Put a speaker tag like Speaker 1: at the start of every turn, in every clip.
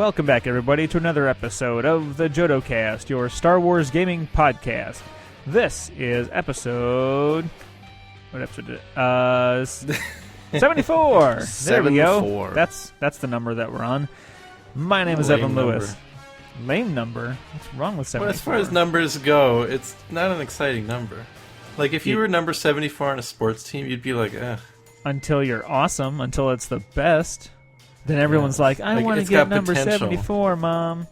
Speaker 1: Welcome back, everybody, to another episode of the Jodo Cast, your Star Wars gaming podcast. This is episode... What episode is it? 74! There we go. That's the number that we're on. My name is Evan Lewis. Lame number? What's wrong with 74?
Speaker 2: Well, as far as numbers go, it's not an exciting number. Like, if you were number 74 on a sports team, you'd be like, eh.
Speaker 1: Until you're awesome, until it's the best. Then everyone's like, I want to get number potential. 74, Mom.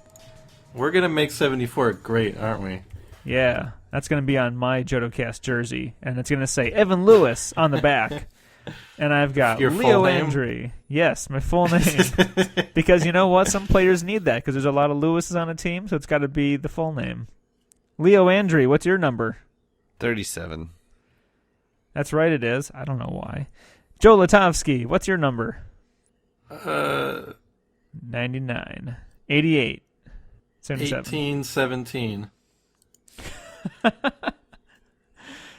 Speaker 1: We're
Speaker 2: going to make 74 great, aren't we?
Speaker 1: Yeah, that's going to be on my JodoCast jersey. And it's going to say Evan Lewis on the back. And I've got
Speaker 2: Your
Speaker 1: Leo Andry. Yes, my full name. Because you know what? Some players need that because there's a lot of Lewises on a team, so it's got to be the full name. Leo Andry, what's your number?
Speaker 3: 37.
Speaker 1: That's right, it is. I don't know why. Joe Latovsky, what's your number? 99. 88. 77.
Speaker 2: 1817.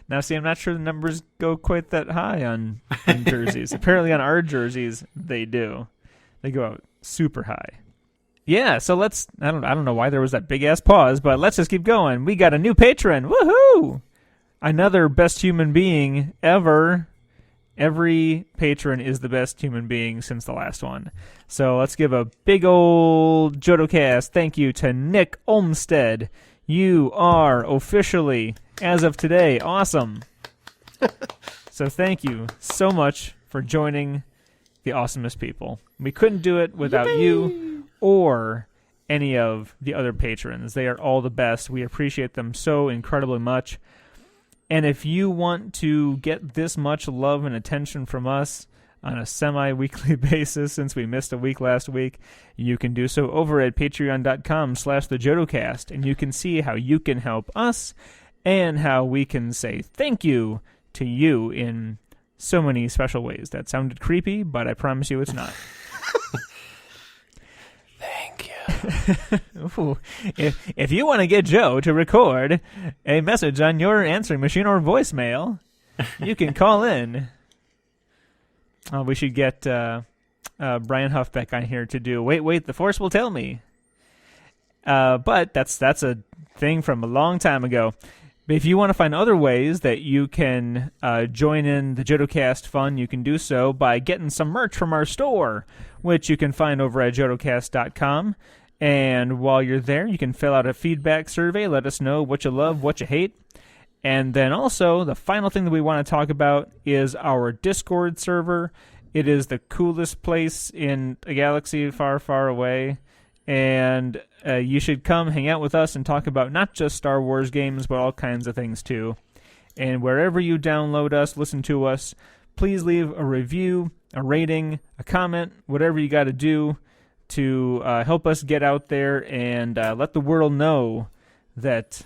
Speaker 1: Now, see, I'm not sure the numbers go quite that high on jerseys. Apparently on our jerseys, they do. They go out super high. Yeah, so let's... I don't know why there was that big-ass pause, but let's just keep going. We got a new patron. Woohoo! Another best human being ever. Every patron is the best human being since the last one. So let's give a big old JodoCast thank you to Nick Olmstead. You are officially, as of today, awesome. So thank you so much for joining the awesomest people. We couldn't do it without you or any of the other patrons. They are all the best. We appreciate them so incredibly much. And if you want to get this much love and attention from us on a semi-weekly basis, since we missed a week last week, you can do so over at patreon.com/thejodocast, and you can see how you can help us and how we can say thank you to you in so many special ways. That sounded creepy, but I promise you it's not.
Speaker 3: Thank you.
Speaker 1: Ooh. If you want to get Joe to record a message on your answering machine or voicemail, you can call in. We should get Brian Huffbeck on here to do Wait, the Force will tell me. But that's a thing from a long time ago. But if you want to find other ways that you can join in the JodoCast fun, you can do so by getting some merch from our store, which you can find over at jodocast.com. And while you're there, you can fill out a feedback survey. Let us know what you love, what you hate. And then also, the final thing that we want to talk about is our Discord server. It is the coolest place in a galaxy far, far away. And you should come hang out with us and talk about not just Star Wars games, but all kinds of things too. And wherever you download us, listen to us, please leave a review, a rating, a comment, whatever you got to do to help us get out there and let the world know that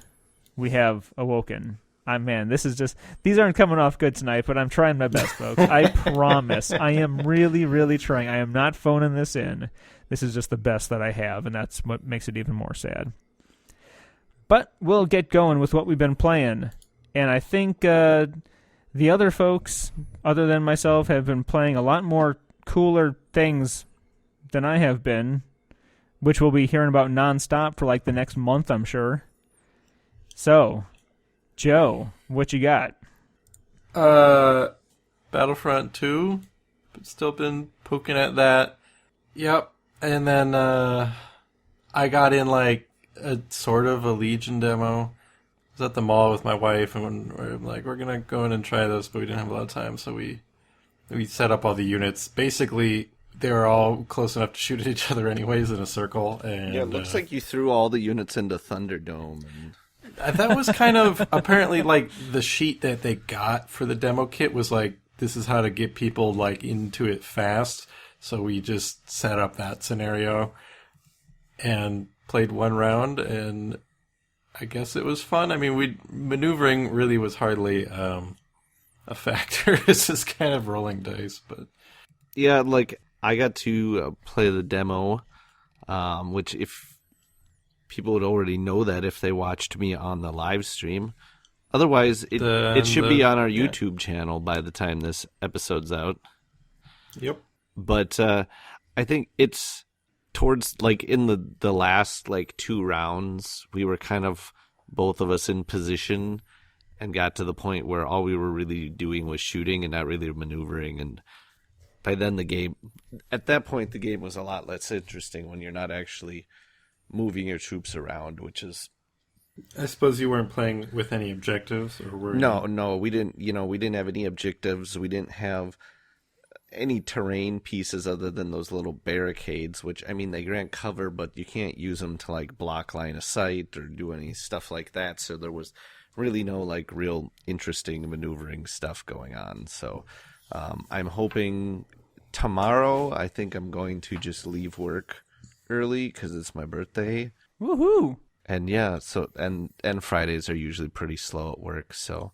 Speaker 1: we have awoken. Man, these aren't coming off good tonight, but I'm trying my best, folks. I promise. I am really, really trying. I am not phoning this in. This is just the best that I have, and that's what makes it even more sad. But we'll get going with what we've been playing. And I think the other folks, other than myself, have been playing a lot more cooler things than I have been, which we'll be hearing about nonstop for like the next month, I'm sure. So, Joe, what you got?
Speaker 2: Battlefront 2. Still been poking at that. Yep. And then I got in like a sort of a Legion demo. I was at the mall with my wife, and I'm like, we're gonna go in and try this, but we didn't have a lot of time, so we set up all the units. Basically, they were all close enough to shoot at each other anyways in a circle. And
Speaker 3: yeah, it looks like you threw all the units into Thunderdome.
Speaker 2: That was kind of apparently like the sheet that they got for the demo kit was like, this is how to get people like into it fast. So we just set up that scenario and played one round, and I guess it was fun. I mean, maneuvering really was hardly a factor. It's just kind of rolling dice, but
Speaker 3: yeah, like I got to play the demo, which if people would already know that if they watched me on the live stream. Otherwise, it should be on our YouTube channel by the time this episode's out.
Speaker 2: Yep.
Speaker 3: But I think it's towards like in the last like 2 rounds, we were kind of both of us in position and got to the point where all we were really doing was shooting and not really maneuvering. And by then at that point, the game was a lot less interesting when you're not actually moving your troops around, which is...
Speaker 2: I suppose you weren't playing with any objectives, or were you?
Speaker 3: No, we didn't. We didn't have any objectives. We didn't have any terrain pieces other than those little barricades, which, I mean, they grant cover, but you can't use them to like block line of sight or do any stuff like that. So there was really no like real interesting maneuvering stuff going on. So I'm hoping tomorrow. I think I'm going to just leave work early because it's my birthday.
Speaker 1: Woohoo!
Speaker 3: And yeah, so and Fridays are usually pretty slow at work, so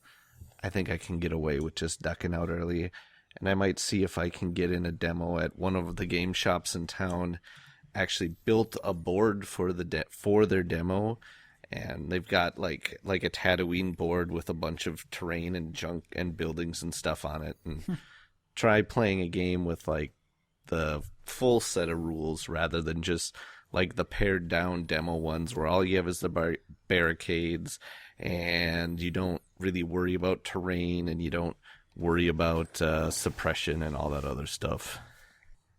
Speaker 3: I think I can get away with just ducking out early. And I might see if I can get in a demo at one of the game shops in town. Actually built a board for for their demo, and they've got like a Tatooine board with a bunch of terrain and junk and buildings and stuff on it. And try playing a game with like the full set of rules rather than just like the pared down demo ones where all you have is the barricades and you don't really worry about terrain and you don't worry about suppression and all that other stuff.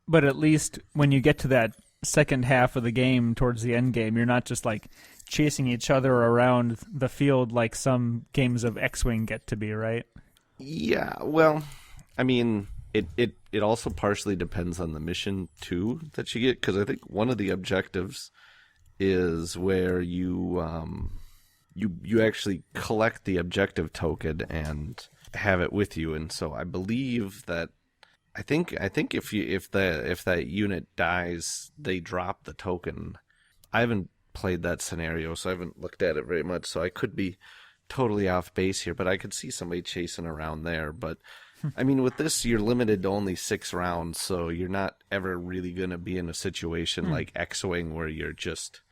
Speaker 1: But at least when you get to that second half of the game towards the end game, you're not just like chasing each other around the field like some games of X-Wing get to be, right?
Speaker 3: Yeah, well, I mean, it also partially depends on the mission too that you get, because I think one of the objectives is where you actually collect the objective token and have it with you. And so I believe that I think if that unit dies, they drop the token. I haven't played that scenario, so I haven't looked at it very much, so I could be totally off base here, but I could see somebody chasing around there. But I mean, with this, you're limited to only 6 rounds, so you're not ever really going to be in a situation like X-Wing where you're just,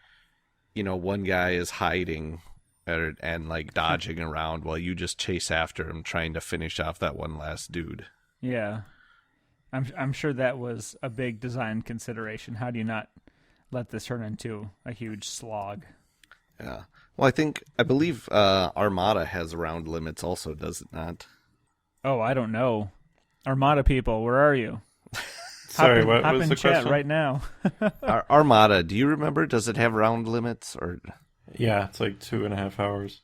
Speaker 3: one guy is hiding and like dodging around while you just chase after him trying to finish off that one last dude.
Speaker 1: Yeah. I'm sure that was a big design consideration. How do you not let this turn into a huge slog?
Speaker 3: Yeah. Well, I believe Armada has round limits also, does it not?
Speaker 1: Oh, I don't know. Armada people, where are you?
Speaker 2: Sorry, what
Speaker 1: hop
Speaker 2: was
Speaker 1: in
Speaker 2: the
Speaker 1: chat
Speaker 2: question?
Speaker 1: right now.
Speaker 3: Armada, do you remember? Does it have round limits or?
Speaker 2: Yeah, it's like 2.5 hours.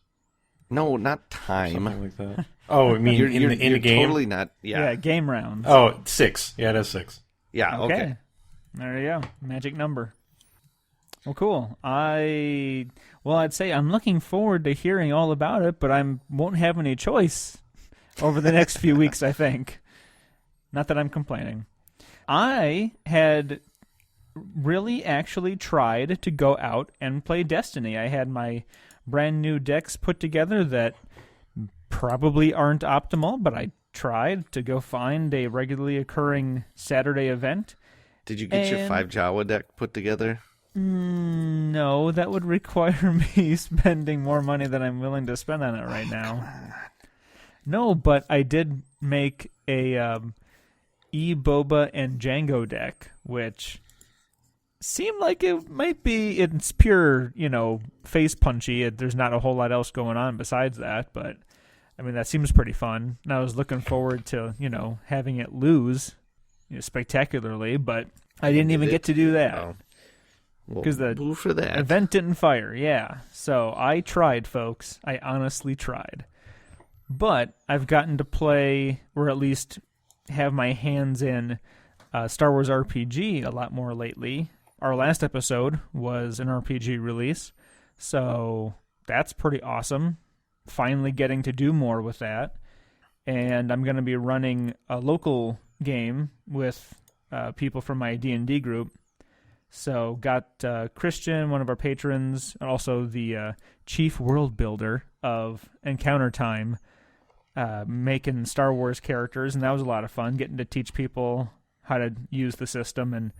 Speaker 3: No, not time.
Speaker 2: Something like that. Oh, I mean,
Speaker 3: You're
Speaker 2: in the game?
Speaker 3: Totally not. Yeah.
Speaker 1: Game rounds.
Speaker 2: Oh, 6. Yeah, it is 6.
Speaker 3: Yeah. Okay.
Speaker 1: There you go. Magic number. Well, cool. I'd say I'm looking forward to hearing all about it, but I won't have any choice over the next few weeks, I think. Not that I'm complaining. I had really actually tried to go out and play Destiny. I had my brand new decks put together that probably aren't optimal, but I tried to go find a regularly occurring Saturday event.
Speaker 3: Did you get your 5 Jawa deck put together?
Speaker 1: No, that would require me spending more money than I'm willing to spend on it right now. No, but I did make a E-Boba and Django deck, which seemed like it might be, it's pure, face punchy. There's not a whole lot else going on besides that, but I mean, that seems pretty fun. And I was looking forward to, having it lose spectacularly, but I didn't even get to do that. Because the event didn't fire, yeah. So I tried, folks. I honestly tried. But I've gotten to play, or at least have my hands in Star Wars RPG a lot more lately. Our last episode was an RPG release, so that's pretty awesome. Finally getting to do more with that. And I'm going to be running a local game with people from my D&D group. So got Christian, one of our patrons, and also the chief world builder of Encounter Time, making Star Wars characters, and that was a lot of fun, getting to teach people how to use the system and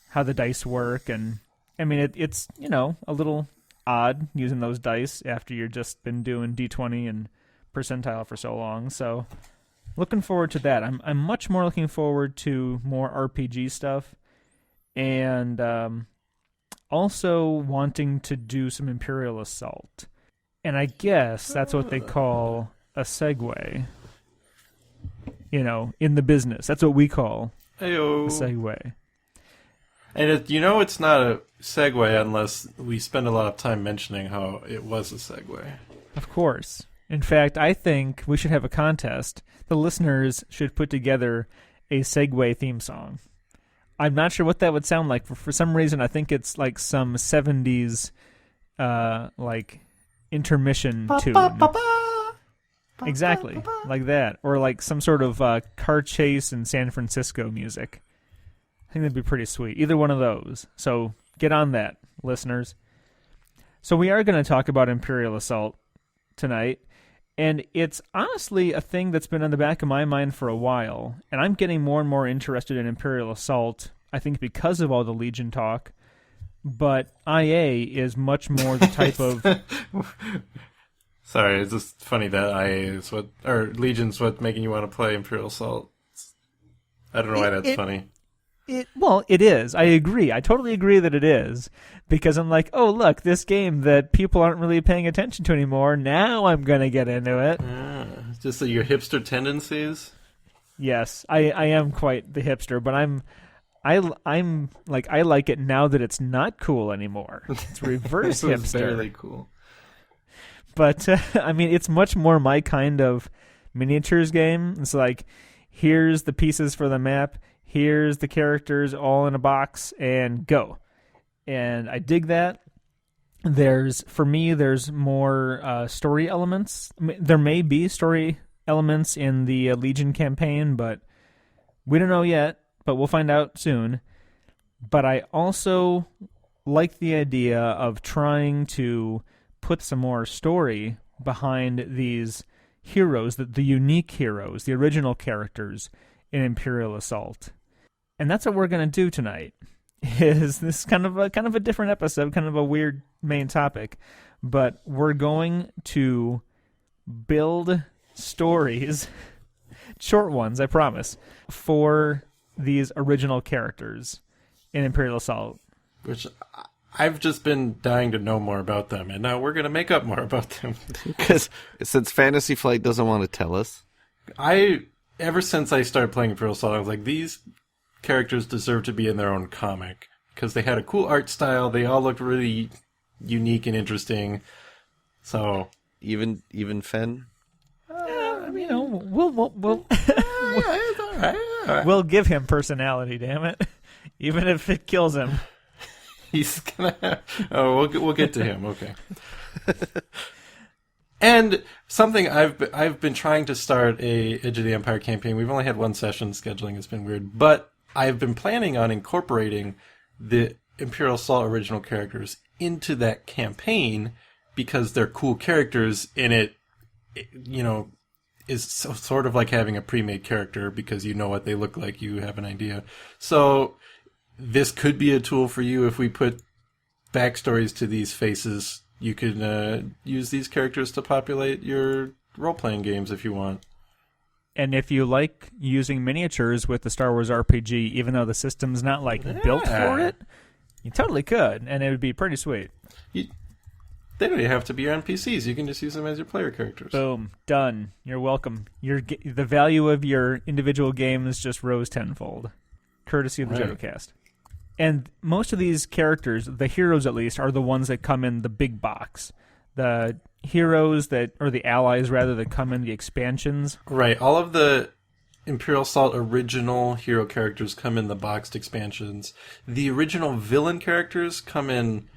Speaker 1: how the dice work. And I mean, it's a little odd using those dice after you've just been doing D20 and percentile for so long. So looking forward to that. I'm much more looking forward to more RPG stuff. and also wanting to do some Imperial Assault. And I guess that's what they call a segue. In the business. That's what we call
Speaker 2: Heyo.
Speaker 1: a segue.
Speaker 2: And it's not a segue unless we spend a lot of time mentioning how it was a segue.
Speaker 1: Of course. In fact, I think we should have a contest. The listeners should put together a segue theme song. I'm not sure what that would sound like. For some reason, I think it's like some 70s intermission tune. Exactly, like that. Or like some sort of car chase in San Francisco music. I think that'd be pretty sweet. Either one of those. So get on that, listeners. So we are going to talk about Imperial Assault tonight. And it's honestly a thing that's been on the back of my mind for a while. And I'm getting more and more interested in Imperial Assault, I think because of all the Legion talk. But IA is much more the type of...
Speaker 2: Sorry, it's just funny that IA is Legion's what making you want to play Imperial Assault. I don't know why that's funny.
Speaker 1: It is. I agree. I totally agree that it is. Because I'm like, oh, look, this game that people aren't really paying attention to anymore, now I'm going to get into it.
Speaker 2: Just your hipster tendencies?
Speaker 1: Yes, I am quite the hipster, but I'm like, I like it now that it's not cool anymore. It's reverse hipster.
Speaker 2: It's barely cool.
Speaker 1: But, I mean, it's much more my kind of miniatures game. It's like, here's the pieces for the map, here's the characters all in a box, and go. And I dig that. For me, there's more story elements. There may be story elements in the Legion campaign, but we don't know yet, but we'll find out soon. But I also like the idea of trying to put some more story behind these heroes, the unique heroes, the original characters in Imperial Assault. And that's what we're going to do tonight. Is this kind of a different episode, kind of a weird main topic, but we're going to build stories, short ones, I promise, for these original characters in Imperial Assault.
Speaker 2: Which I've just been dying to know more about them, and now we're going to make up more about them.
Speaker 3: Because since Fantasy Flight doesn't want to tell us.
Speaker 2: Ever since I started playing Imperial Assault, I was like, these characters deserve to be in their own comic. Because they had a cool art style, they all looked really unique and interesting. So
Speaker 3: Even Fen?
Speaker 1: We'll we'll give him personality, damn it. Even if it kills him.
Speaker 2: He's gonna. We'll get to him. Okay. And something I've been trying to start a Edge of the Empire campaign. We've only had one session. Scheduling has been weird, but I've been planning on incorporating the Imperial Assault original characters into that campaign because they're cool characters, and it is sort of like having a pre-made character because you know what they look like, you have an idea. So this could be a tool for you if we put backstories to these faces. You could use these characters to populate your role-playing games if you want.
Speaker 1: And if you like using miniatures with the Star Wars RPG, even though the system's not built for it, you totally could, and it would be pretty sweet.
Speaker 2: They don't even have to be your NPCs. You can just use them as your player characters.
Speaker 1: Boom. Done. You're welcome. The value of your individual games just rose tenfold, courtesy of the
Speaker 2: Right.
Speaker 1: JodoCast. And most of these characters, the heroes at least, are the ones that come in the big box. The heroes or the allies rather, that come in the expansions.
Speaker 2: Right. All of the Imperial Assault original hero characters come in the boxed expansions. The original villain characters come in...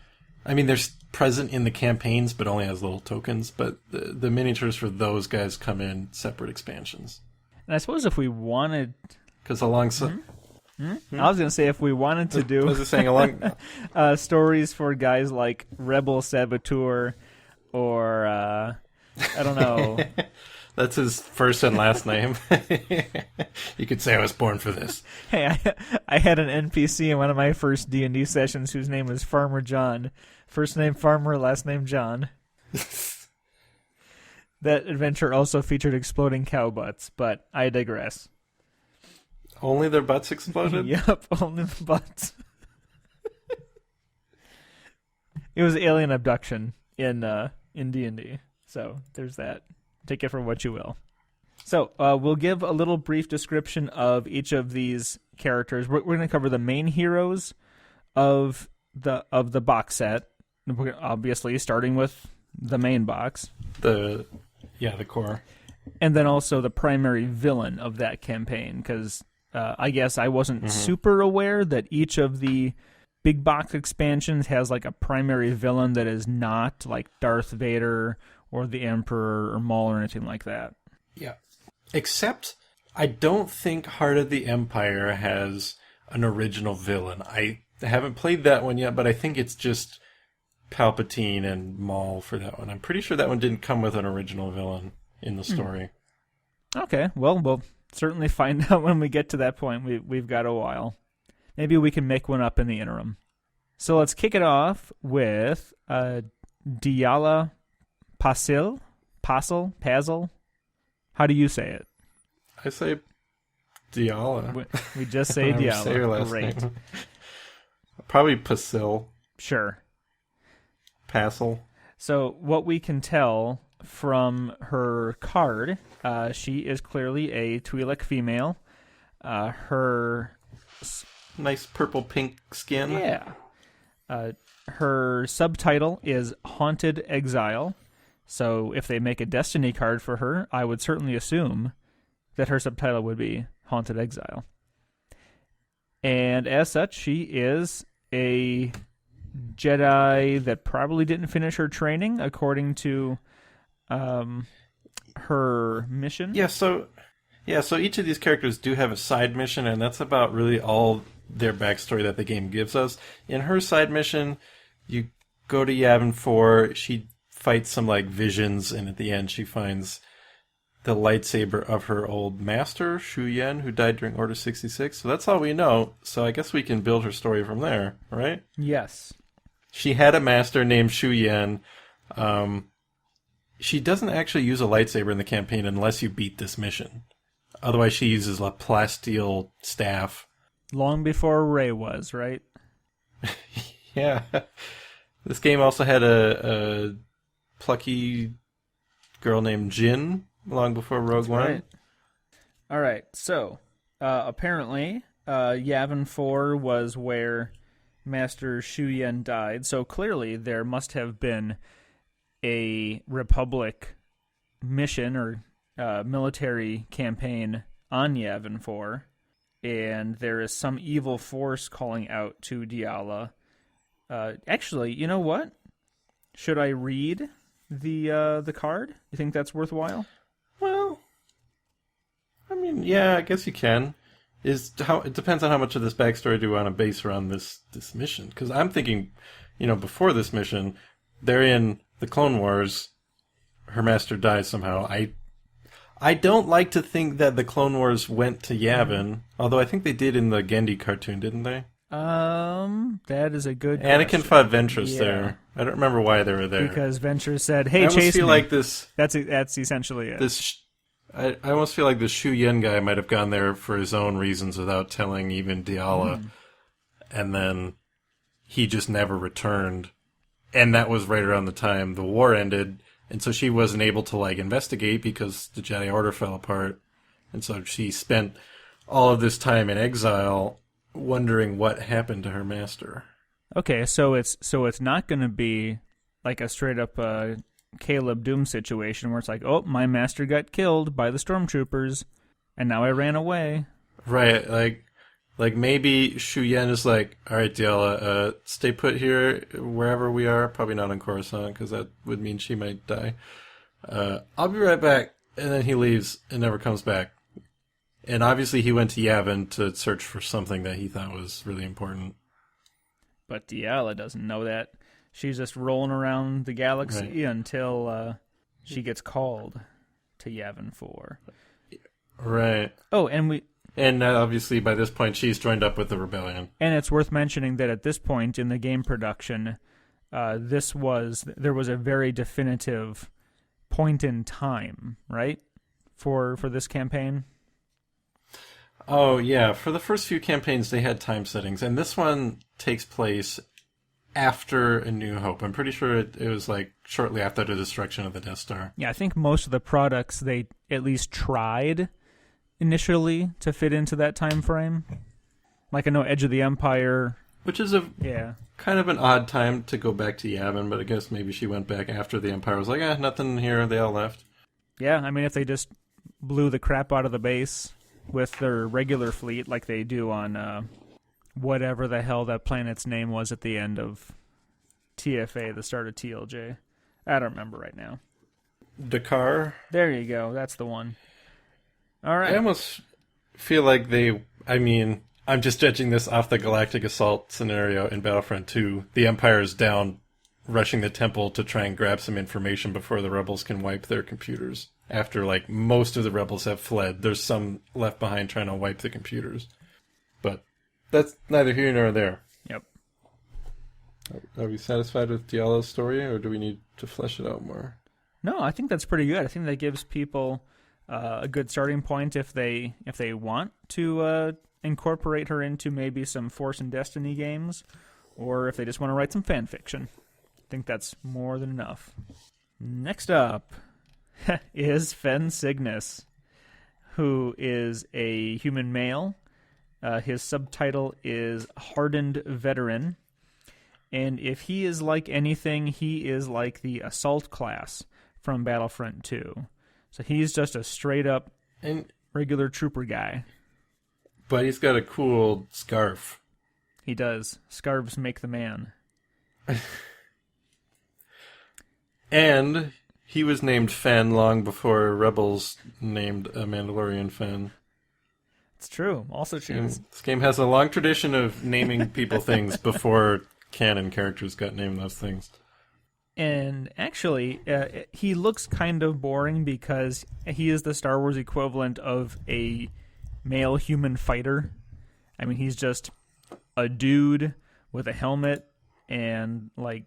Speaker 2: I mean, they're present in the campaigns, but only as little tokens. But the miniatures for those guys come in separate expansions.
Speaker 1: And I suppose if we wanted...
Speaker 2: Because alongside...
Speaker 1: I was going to say if we wanted to do...
Speaker 2: I was just saying along...
Speaker 1: stories for guys like Rebel Saboteur or... I don't know...
Speaker 2: That's his first and last name. You could say I was born for this.
Speaker 1: Hey, I had an NPC in one of my first D&D sessions whose name was Farmer John. First name Farmer, last name John. That adventure also featured exploding cow butts, but I digress.
Speaker 2: Only their butts exploded?
Speaker 1: Yep, only the butts. It was alien abduction in D&D. So there's that. Take it for what you will. So we'll give a little brief description of each of these characters. We're going to cover the main heroes of the box set. Obviously, starting with the main box.
Speaker 2: The core.
Speaker 1: And then also the primary villain of that campaign, because I guess I wasn't super aware that each of the big box expansions has like a primary villain that is not like Darth Vader or the Emperor or Maul or anything like that.
Speaker 2: Yeah. Except, I don't think Heart of the Empire has an original villain. I haven't played that one yet, but I think it's just Palpatine and Maul for that one. I'm pretty sure that one didn't come with an original villain in the story.
Speaker 1: Okay, well, we'll certainly find out when we get to that point. We've got a while. Maybe we can make one up in the interim. So let's kick it off with Diala Pasil? Pazel? How do you say it?
Speaker 2: I say Diala.
Speaker 1: We just say
Speaker 2: I never say her
Speaker 1: Diala.
Speaker 2: last
Speaker 1: Great.
Speaker 2: name. Probably Pasil.
Speaker 1: Sure.
Speaker 2: Passel.
Speaker 1: So what we can tell from her card, she is clearly a Twi'lek female. Her...
Speaker 2: Nice purple-pink skin.
Speaker 1: Yeah. Her subtitle is Haunted Exile. So if they make a Destiny card for her, I would certainly assume that her subtitle would be Haunted Exile. And as such, she is a Jedi that probably didn't finish her training according to her mission.
Speaker 2: So each of these characters do have a side mission, and that's about really all their backstory that the game gives us. In her side mission, you go to Yavin 4, she fights some like visions, and at the end she finds the lightsaber of her old master, Shu Yen, who died during Order 66. So that's all we know. So I guess we can build her story from there, right?
Speaker 1: Yes.
Speaker 2: She had a master named Shu Yen. She doesn't actually use a lightsaber in the campaign unless you beat this mission. Otherwise, she uses a plasteel staff.
Speaker 1: Long before Rey was, right?
Speaker 2: Yeah. This game also had a plucky girl named Jin long before Rogue One.
Speaker 1: Right. All right. So, apparently, Yavin 4 was where Master Shu Yen died. So clearly, there must have been a Republic mission or military campaign on Yavin 4, and there is some evil force calling out to Diala. Actually, you know what? Should I read the card? You think that's worthwhile?
Speaker 2: Well, I mean, yeah, I guess you can. It depends on how much of this backstory do we want to base around this mission. Because I'm thinking, before this mission, they're in the Clone Wars. Her master dies somehow. I don't like to think that the Clone Wars went to Yavin, although I think they did in the Gendy cartoon, didn't they?
Speaker 1: That is a good
Speaker 2: Anakin
Speaker 1: question.
Speaker 2: fought Ventress there. I don't remember why they were there.
Speaker 1: Because Ventress said, "Hey,
Speaker 2: I almost
Speaker 1: chase
Speaker 2: feel
Speaker 1: me."
Speaker 2: like this.
Speaker 1: That's essentially it.
Speaker 2: I almost feel like the Shu Yen guy might have gone there for his own reasons without telling even Diala, and then he just never returned. And that was right around the time the war ended, and so she wasn't able to investigate because the Jedi Order fell apart, and so she spent all of this time in exile, wondering what happened to her master.
Speaker 1: Okay, so it's not going to be like a straight up Caleb Doom situation where it's like, oh, my master got killed by the stormtroopers, and now I ran away.
Speaker 2: Right, like maybe Shu Yen is like, all right, Diala, stay put here wherever we are. Probably not on Coruscant because that would mean she might die. I'll be right back, and then he leaves and never comes back. And obviously he went to Yavin to search for something that he thought was really important.
Speaker 1: But Diala doesn't know that. She's just rolling around the galaxy until she gets called to Yavin 4.
Speaker 2: Right.
Speaker 1: Oh, and
Speaker 2: obviously by this point she's joined up with the rebellion.
Speaker 1: And it's worth mentioning that at this point in the game production, there was a very definitive point in time, right, for this campaign. Oh
Speaker 2: yeah, for the first few campaigns they had time settings, and this one takes place after A New Hope. I'm pretty sure it was like shortly after the destruction of the Death Star.
Speaker 1: Yeah, I think most of the products they at least tried initially to fit into that time frame. Like I know Edge of the Empire.
Speaker 2: Which is a
Speaker 1: Yeah.
Speaker 2: kind of an odd time to go back to Yavin, but I guess maybe she went back after the Empire was like, nothing here, they all left.
Speaker 1: Yeah, I mean, if they just blew the crap out of the base with their regular fleet like they do on whatever the hell that planet's name was at the end of TFA, the start of TLJ. I don't remember right now.
Speaker 2: Dakar?
Speaker 1: There you go. That's the one. All right.
Speaker 2: I almost feel like I'm just judging this off the Galactic Assault scenario in Battlefront 2. The Empire is down, rushing the temple to try and grab some information before the rebels can wipe their computers. After, like, most of the rebels have fled, there's some left behind trying to wipe the computers. But that's neither here nor there.
Speaker 1: Yep.
Speaker 2: Are we satisfied with Diallo's story, or do we need to flesh it out more?
Speaker 1: No, I think that's pretty good. I think that gives people a good starting point if they want to incorporate her into maybe some Force and Destiny games, or if they just want to write some fan fiction. I think that's more than enough. Next up is Fen Cygnus, who is a human male. His subtitle is Hardened Veteran. And if he is like anything, he is like the Assault class from Battlefront 2. So he's just a straight-up regular trooper guy.
Speaker 2: But he's got a cool scarf.
Speaker 1: He does. Scarves make the man.
Speaker 2: And he was named Fen long before Rebels named a Mandalorian Fen.
Speaker 1: It's true. Also true.
Speaker 2: This game has a long tradition of naming people things before canon characters got named those things.
Speaker 1: And actually, he looks kind of boring because he is the Star Wars equivalent of a male human fighter. I mean, he's just a dude with a helmet and like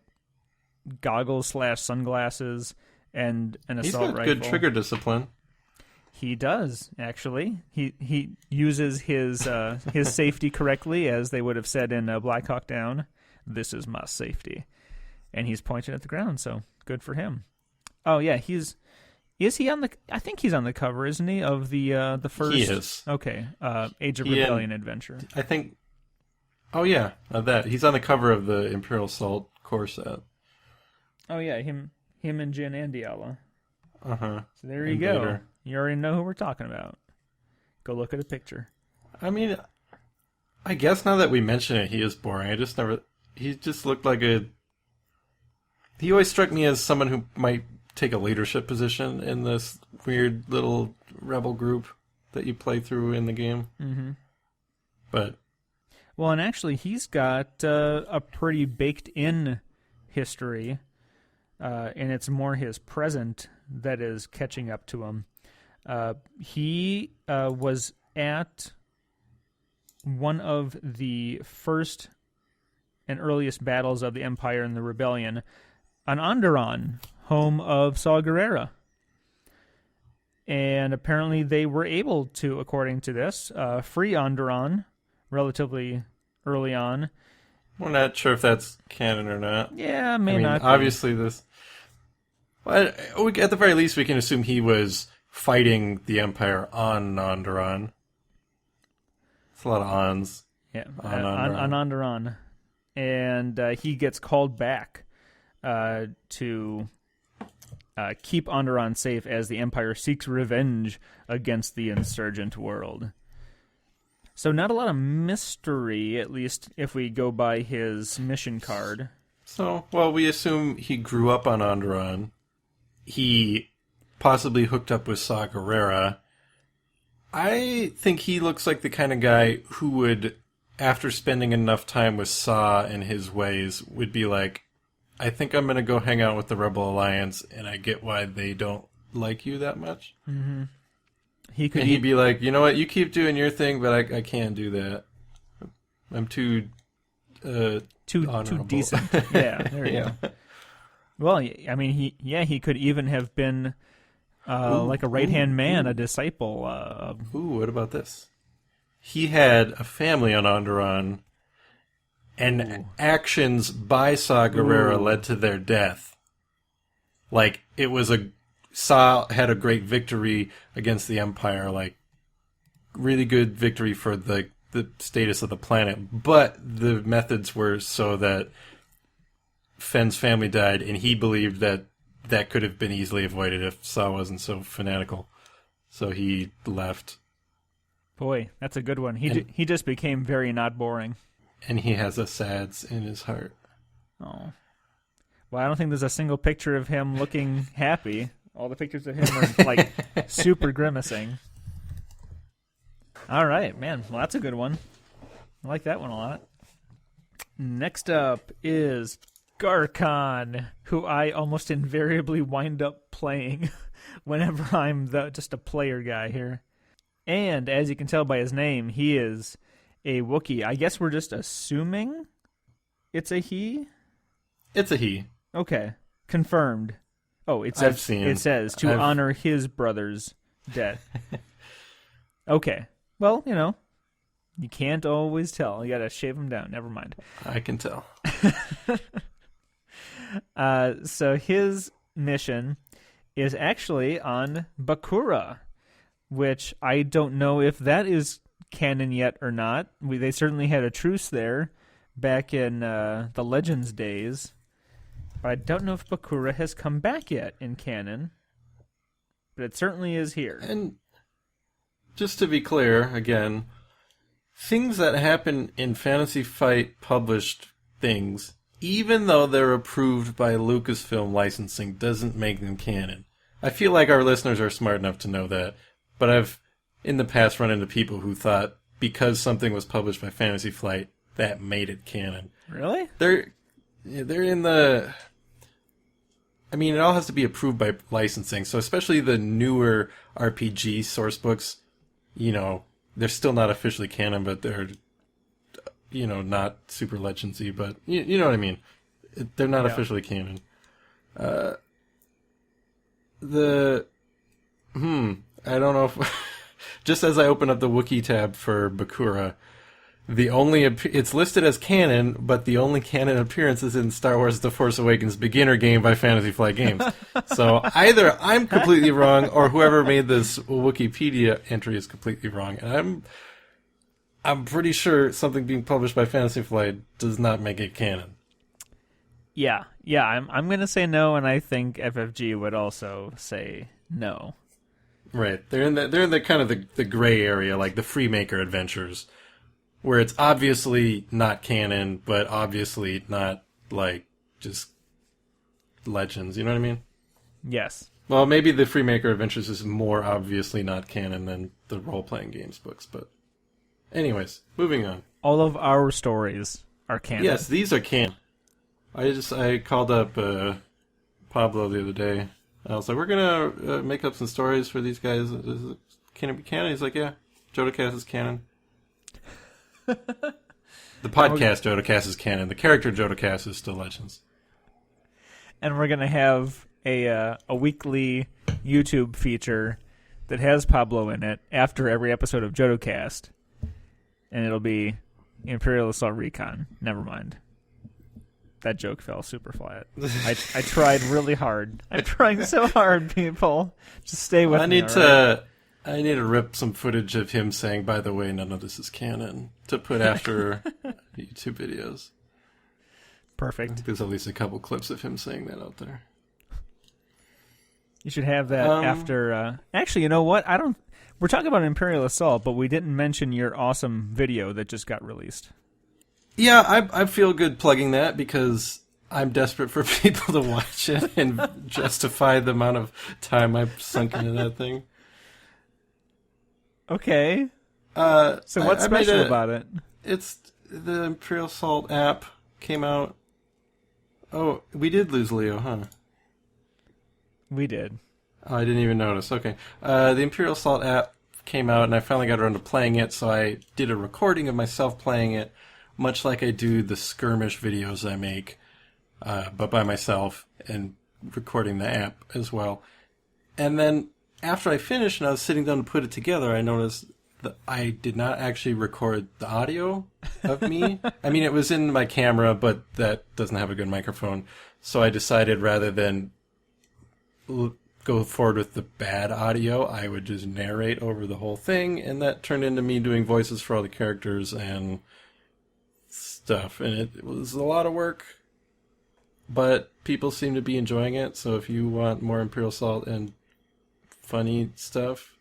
Speaker 1: goggles / sunglasses and an assault rifle.
Speaker 2: He's got good trigger discipline.
Speaker 1: He does, actually. He uses his safety correctly, as they would have said in Black Hawk Down. This is my safety. And he's pointing at the ground, so good for him. Oh, yeah, is he on the... I think he's on the cover, isn't he, of the first...
Speaker 2: He is.
Speaker 1: Okay, Age of Rebellion adventure.
Speaker 2: I think... Oh, yeah, that. He's on the cover of the Imperial Assault core set.
Speaker 1: Oh, yeah, him and Jin and Diallo.
Speaker 2: Uh-huh.
Speaker 1: So there you go. Vader. You already know who we're talking about. Go look at a picture.
Speaker 2: I mean, I guess now that we mention it, he is boring. He just looked like he always struck me as someone who might take a leadership position in this weird little rebel group that you play through in the game.
Speaker 1: Mm-hmm.
Speaker 2: But...
Speaker 1: Well, and actually, he's got a pretty baked-in history, and it's more his present that is catching up to him. He was at one of the first and earliest battles of the Empire and the Rebellion on Onderon, home of Saw Gerrera. And apparently they were able to, according to this, free Onderon relatively early on.
Speaker 2: We're not sure if that's canon or not.
Speaker 1: Yeah, may not be.
Speaker 2: Obviously this... Well, at the very least, we can assume he was fighting the Empire on Onderon. It's a lot of ons.
Speaker 1: Yeah, on Onderon. And he gets called back to keep Onderon safe as the Empire seeks revenge against the insurgent world. So not a lot of mystery, at least if we go by his mission card.
Speaker 2: So, well, we assume he grew up on Onderon. He possibly hooked up with Saw Gerrera. I think he looks like the kind of guy who would, after spending enough time with Saw and his ways, would be like, I think I'm going to go hang out with the Rebel Alliance, and I get why they don't like you that much.
Speaker 1: Mm-hmm.
Speaker 2: He'd be like, you know what, you keep doing your thing, but I can't do that. I'm too
Speaker 1: decent. Yeah, there you go. Well, I mean, he could even have been like a right-hand man, a disciple.
Speaker 2: What about this? He had a family on Onderon, and actions by Saw Gerrera led to their death. Like, it was Saw had a great victory against the Empire, like, really good victory for the status of the planet, but the methods were so that Fenn's family died, and he believed that could have been easily avoided if Saw wasn't so fanatical. So he left.
Speaker 1: Boy, that's a good one. He just became very not boring.
Speaker 2: And he has a sads in his heart.
Speaker 1: Oh. Well, I don't think there's a single picture of him looking happy. All the pictures of him are, like, super grimacing. All right, man. Well, that's a good one. I like that one a lot. Next up is Garkon, who I almost invariably wind up playing whenever I'm just a player guy here. And as you can tell by his name, he is a Wookiee. I guess we're just assuming it's a he?
Speaker 2: It's a he.
Speaker 1: Okay. Confirmed. Oh, it says to honor his brother's death. Okay. Well, you can't always tell. You gotta shave him down. Never mind.
Speaker 2: I can tell.
Speaker 1: So his mission is actually on Bakura, which I don't know if that is canon yet or not. They certainly had a truce there back in the Legends days, but I don't know if Bakura has come back yet in canon. But it certainly is here.
Speaker 2: And just to be clear, again, things that happen in Fantasy Fight published things, even though they're approved by Lucasfilm licensing, doesn't make them canon. I feel like our listeners are smart enough to know that, but I've, in the past, run into people who thought because something was published by Fantasy Flight, that made it canon.
Speaker 1: Really?
Speaker 2: They're in the... I mean, it all has to be approved by licensing, so especially the newer RPG source books, they're still not officially canon, but they're, not super legendsy, but you know what I mean. They're not officially canon. I don't know if... Just as I open up the Wookiee tab for Bakura, it's listed as canon, but the only canon appearance is in Star Wars The Force Awakens beginner game by Fantasy Flight Games. So either I'm completely wrong, or whoever made this Wikipedia entry is completely wrong. And I'm pretty sure something being published by Fantasy Flight does not make it canon.
Speaker 1: Yeah. I'm gonna say no, and I think FFG would also say no.
Speaker 2: Right. They're in the kind of the gray area, like the Freemaker adventures, where it's obviously not canon, but obviously not, like, just legends. You know what I mean?
Speaker 1: Yes.
Speaker 2: Well, maybe the Freemaker Adventures is more obviously not canon than the role-playing games books, but... Anyways, moving on.
Speaker 1: All of our stories are canon.
Speaker 2: Yes, these are canon. I called up Pablo the other day. I was like, we're going to make up some stories for these guys. Can it be canon? He's like, yeah, JodoCast is canon. The podcast JodoCast is canon. The character JodoCast is still Legends.
Speaker 1: And we're going to have a weekly YouTube feature that has Pablo in it after every episode of JodoCast. And it'll be Imperial Assault Recon. Never mind. That joke fell super flat. I tried really hard. I'm trying so hard, people. Just stay with me.
Speaker 2: I need to rip some footage of him saying, by the way, none of this is canon, to put after YouTube videos.
Speaker 1: Perfect.
Speaker 2: There's at least a couple clips of him saying that out there.
Speaker 1: You should have that after... Actually, you know what? We're talking about Imperial Assault, but we didn't mention your awesome video that just got released.
Speaker 2: Yeah, I feel good plugging that because I'm desperate for people to watch it and justify the amount of time I've sunk into that thing.
Speaker 1: Okay. So what's special about it?
Speaker 2: It's the Imperial Assault app came out. Oh, we did lose Leo, huh?
Speaker 1: We did.
Speaker 2: Oh, I didn't even notice. Okay. The Imperial Assault app came out, and I finally got around to playing it, so I did a recording of myself playing it, much like I do the skirmish videos I make, but by myself, and recording the app as well. And then after I finished and I was sitting down to put it together, I noticed I did not actually record the audio of me. I mean, it was in my camera, but that doesn't have a good microphone. So I decided rather than go forward with the bad audio, I would just narrate over the whole thing, and that turned into me doing voices for all the characters and stuff. And it was a lot of work, but people seem to be enjoying it. So if you want more Imperial Assault and funny stuff,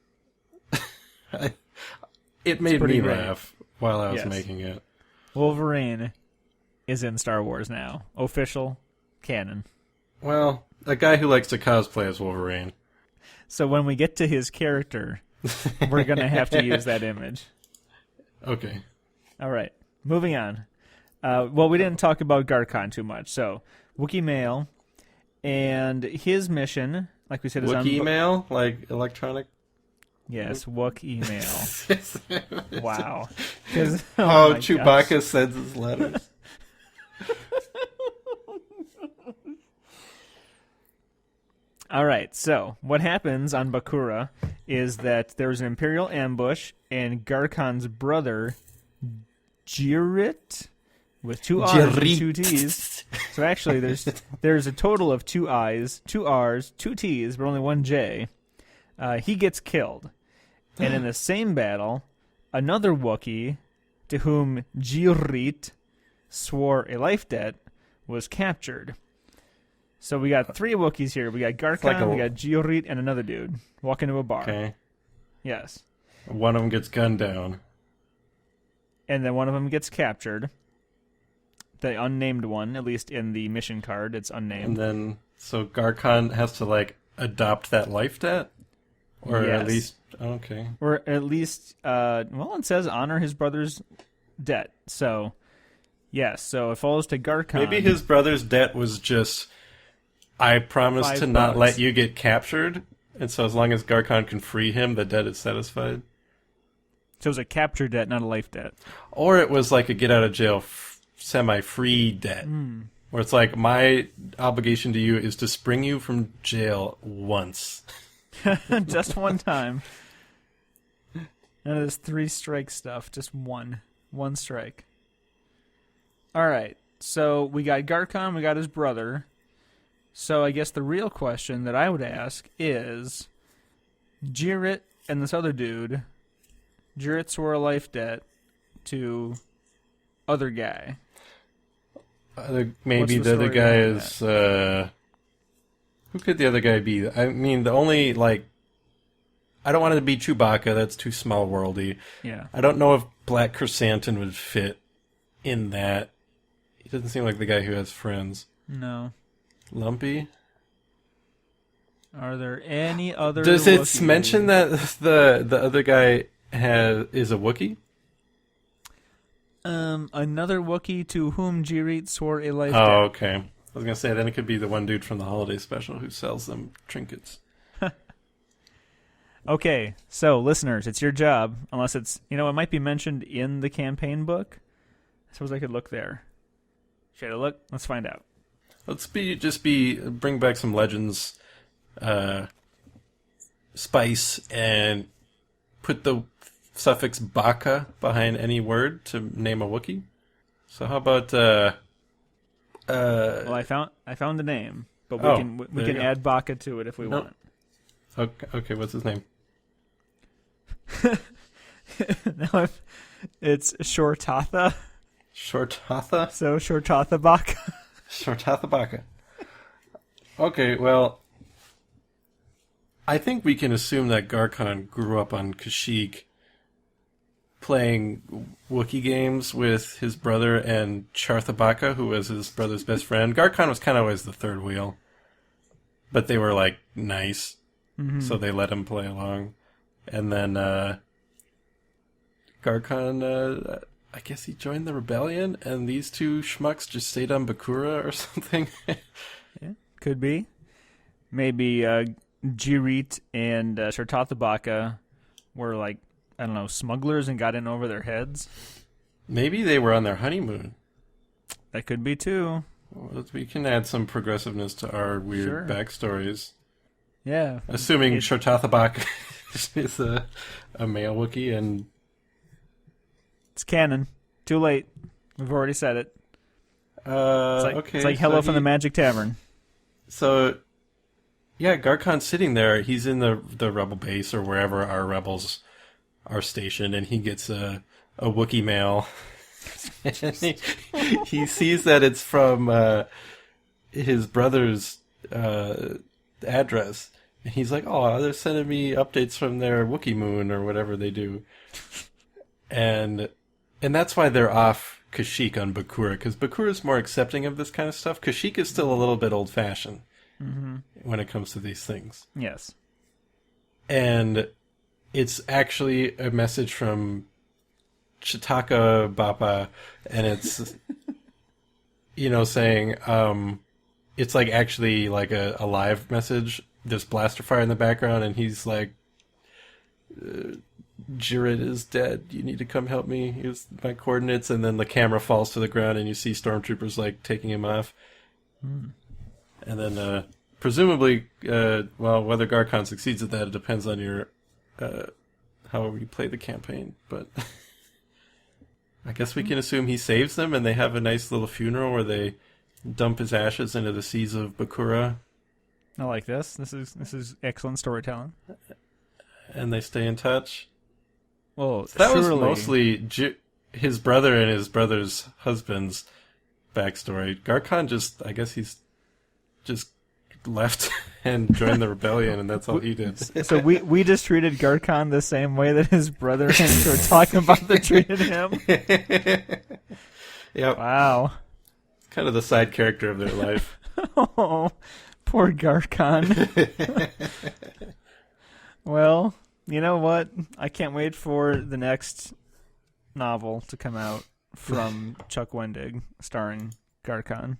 Speaker 2: it made me laugh while I was making it.
Speaker 1: Wolverine is in Star Wars now. Official canon.
Speaker 2: Well, a guy who likes to cosplay as Wolverine.
Speaker 1: So when we get to his character, we're going to have to use that image.
Speaker 2: Okay.
Speaker 1: All right. Moving on. Well, we didn't talk about Garkon too much. So, Wookiee male, and his mission, like we said, is
Speaker 2: Wookiee mail? Like electronic?
Speaker 1: Yes, Wookiee mail. Wow.
Speaker 2: Oh Chewbacca gosh. Sends his letters.
Speaker 1: All right, so what happens on Bakura is that there's an Imperial ambush, and Garkon's brother, Jirit, with 2 R's and 2 T's. So actually, there's a total of 2 I's, 2 R's, 2 T's, but only 1 J. He gets killed. And in the same battle, another Wookiee, to whom Jirit swore a life debt, was captured. So we got 3 Wookiees here. We got Garkon, we got Jirit, and another dude walk into a bar.
Speaker 2: Okay.
Speaker 1: Yes.
Speaker 2: One of them gets gunned down.
Speaker 1: And then one of them gets captured. The unnamed one, at least in the mission card, it's unnamed.
Speaker 2: And then, so Garkon has to, adopt that life debt? Or
Speaker 1: yes.
Speaker 2: at least, okay.
Speaker 1: Or at least, it says honor his brother's debt. So, yes, so it falls to Garkon.
Speaker 2: Maybe his brother's debt was just, I promise to not let you get captured, and so as long as Garkon can free him, the debt is satisfied.
Speaker 1: So it was a capture debt, not a life debt.
Speaker 2: Or it was like a get-out-of-jail semi-free debt, where it's like, my obligation to you is to spring you from jail once.
Speaker 1: Just one time. None of this 3 strike stuff, just one strike. All right, so we got Garkon, we got his brother. So I guess the real question that I would ask is, Jirit and this other dude, Jirit swore a life debt to other guy.
Speaker 2: Maybe the other guy is... who could the other guy be? I mean, the only, I don't want it to be Chewbacca, that's too small worldy.
Speaker 1: Yeah.
Speaker 2: I don't know if Black Chrysanthemum would fit in that. He doesn't seem like the guy who has friends.
Speaker 1: No.
Speaker 2: Lumpy?
Speaker 1: Are there any other
Speaker 2: Does
Speaker 1: Wookiees?
Speaker 2: it mention that the other guy is a Wookiee?
Speaker 1: Another Wookiee to whom Jirit swore a life debt.
Speaker 2: Oh, okay. I was going to say, then it could be the one dude from the holiday special who sells them trinkets.
Speaker 1: Okay, so listeners, it's your job, unless it's, it might be mentioned in the campaign book. I suppose I could look there. Should I look? Let's find out.
Speaker 2: Let's bring back some Legends spice and put the suffix baka behind any word to name a Wookiee. So how about
Speaker 1: well, I found the name, but we can add Baka to it if we want.
Speaker 2: Okay, what's his name?
Speaker 1: No, it's Shortatha.
Speaker 2: Shortatha?
Speaker 1: So Shortatha Baka.
Speaker 2: Shortatha Baka. Okay, well, I think we can assume that Garkon grew up on Kashyyyk playing Wookiee games with his brother and Charthabaka, who was his brother's best friend. Garkon was kind of always the third wheel, but they were, nice, so they let him play along. And then Garkon, I guess he joined the rebellion, and these 2 schmucks just stayed on Bakura or something.
Speaker 1: Yeah, could be. Maybe Jirit and Shortathabaka were smugglers and got in over their heads.
Speaker 2: Maybe they were on their honeymoon.
Speaker 1: That could be too.
Speaker 2: Well, we can add some progressiveness to our weird backstories.
Speaker 1: Yeah.
Speaker 2: Assuming Shortathabaka is a male Wookiee, and
Speaker 1: It's canon. Too late. We've already said it.
Speaker 2: okay.
Speaker 1: It's like Hello from the Magic Tavern.
Speaker 2: So, yeah, Garkon's sitting there. He's in the rebel base or wherever our rebels are stationed, and he gets a Wookiee mail. And he sees that it's from his brother's address. And he's like, oh, they're sending me updates from their Wookiee moon or whatever they do. And that's why they're off Kashyyyk on Bakura, because Bakura's more accepting of this kind of stuff. Kashyyyk is still a little bit old-fashioned when it comes to these things.
Speaker 1: Yes.
Speaker 2: And it's actually a message from Chitaka Bappa, and it's, saying, it's like actually like a live message. There's blaster fire in the background, and he's like, Jirid is dead. You need to come help me. Here's my coordinates. And then the camera falls to the ground, and you see stormtroopers like taking him off. And then presumably, whether Garkon succeeds at that, it depends on your how you play the campaign. But I guess we can assume he saves them, and they have a nice little funeral where they dump his ashes into the seas of Bakura.
Speaker 1: I like this. This is excellent storytelling.
Speaker 2: And they stay in touch.
Speaker 1: Well,
Speaker 2: so that
Speaker 1: surely...
Speaker 2: was mostly his brother and his brother's husband's backstory. Garkon I guess he's just left and joined the rebellion, and that's all he did.
Speaker 1: So we just treated Garkon the same way that his brother and were talking about that treated him?
Speaker 2: Yep.
Speaker 1: Wow.
Speaker 2: Kind of the side character of their life.
Speaker 1: Oh, poor Garkon. Well, you know what? I can't wait for the next novel to come out from Chuck Wendig, starring Garkon.